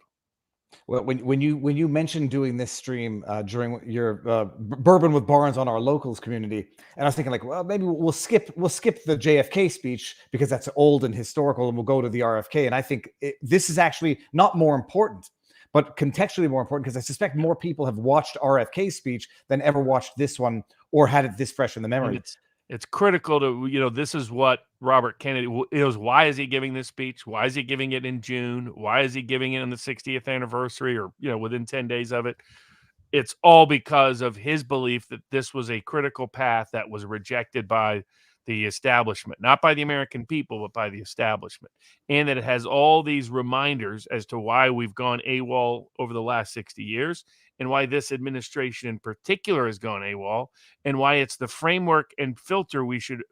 Speaker 2: Well, when you mentioned doing this stream during your bourbon with Barnes on our locals community, and I was thinking like, well, maybe we'll skip the JFK speech because that's old and historical, and we'll go to the RFK. And I think this is actually not more important, but contextually more important, because I suspect more people have watched RFK's speech than ever watched this one or had it this fresh in the memory.
Speaker 4: It's critical to, this is what Robert Kennedy is. Why is he giving this speech? Why is he giving it in June? Why is he giving it on the 60th anniversary or, within 10 days of it? It's all because of his belief that this was a critical path that was rejected by the establishment, not by the American people, but by the establishment. And that it has all these reminders as to why we've gone AWOL over the last 60 years and why this administration in particular has gone AWOL and why it's the framework and filter we should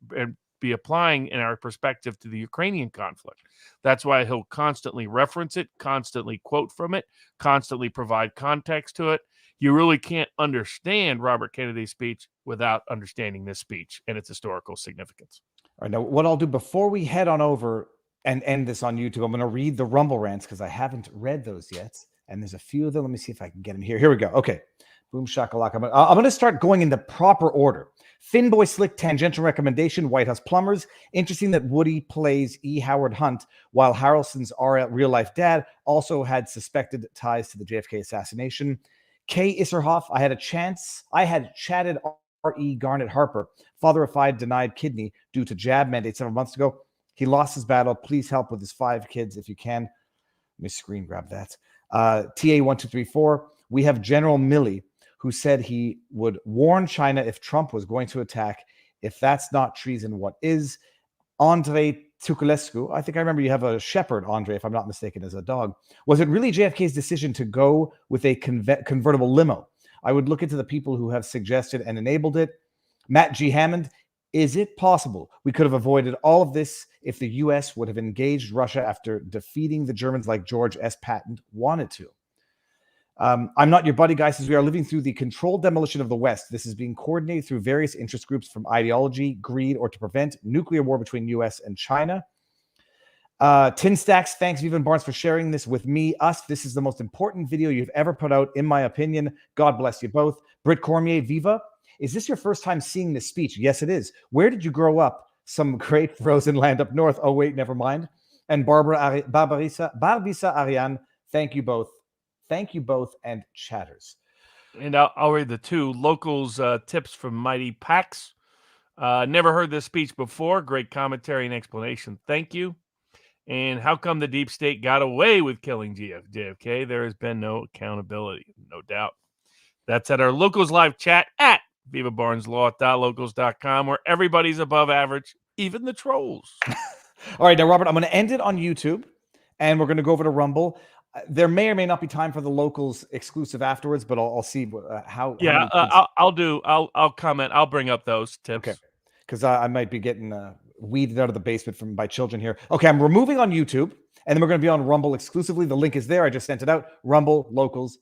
Speaker 4: be applying in our perspective to the Ukrainian conflict. That's why he'll constantly reference it, constantly quote from it, constantly provide context to it. You really can't understand Robert Kennedy's speech without understanding this speech and its historical significance.
Speaker 2: All right, now what I'll do before we head on over and end this on YouTube, I'm going to read the Rumble rants because I haven't read those yet. And there's a few of them. Let me see if I can get them here. Here we go. Okay. Boom shakalaka. I'm going to start going in the proper order. Finboy Slick tangential recommendation, White House plumbers. Interesting that Woody plays E. Howard Hunt, while Harrelson's real life dad also had suspected ties to the JFK assassination. Kay Isserhoff, I had chatted R.E. Garnet Harper, father of 5 denied kidney due to jab mandate several months ago. He lost his battle. Please help with his 5 kids if you can. Let me screen grab that. TA1234, we have General Milley, who said he would warn China if Trump was going to attack. If that's not treason, what is? Andre Tukulescu, I think I remember you have a shepherd, Andre, if I'm not mistaken, as a dog. Was it really JFK's decision to go with a convertible limo? I would look into the people who have suggested and enabled it. Matt G. Hammond, is it possible we could have avoided all of this if the U.S. would have engaged Russia after defeating the Germans like George S. Patton wanted to? I'm not your buddy, guys, as we are living through the controlled demolition of the West. This is being coordinated through various interest groups from ideology, greed, or to prevent nuclear war between U.S. and China. Tin Stacks, thanks, Viva and Barnes, for sharing this with me. This is the most important video you've ever put out, in my opinion. God bless you both. Britt Cormier, Viva. Is this your first time seeing this speech? Yes, it is. Where did you grow up? Some great frozen land up north. Oh, wait, never mind. And Barbisa Ariane, thank you both Thank you both, and chatters.
Speaker 4: And I'll read the two locals tips from Mighty Pax. Never heard this speech before. Great commentary and explanation. Thank you. And how come the deep state got away with killing JFK? There has been no accountability, no doubt. That's at our locals live chat at vivabarneslaw.locals.com, where everybody's above average, even the trolls.
Speaker 2: All right, now, Robert, I'm going to end it on YouTube, and we're going to go over to Rumble. There may or may not be time for the locals exclusive afterwards, but I'll see how.
Speaker 4: Yeah, I'll comment. I'll bring up those tips.
Speaker 2: Okay, because I might be getting weeded out of the basement from my children here. Okay, I'm removing on YouTube, and then we're going to be on Rumble exclusively. The link is there. I just sent it out. Rumble, locals,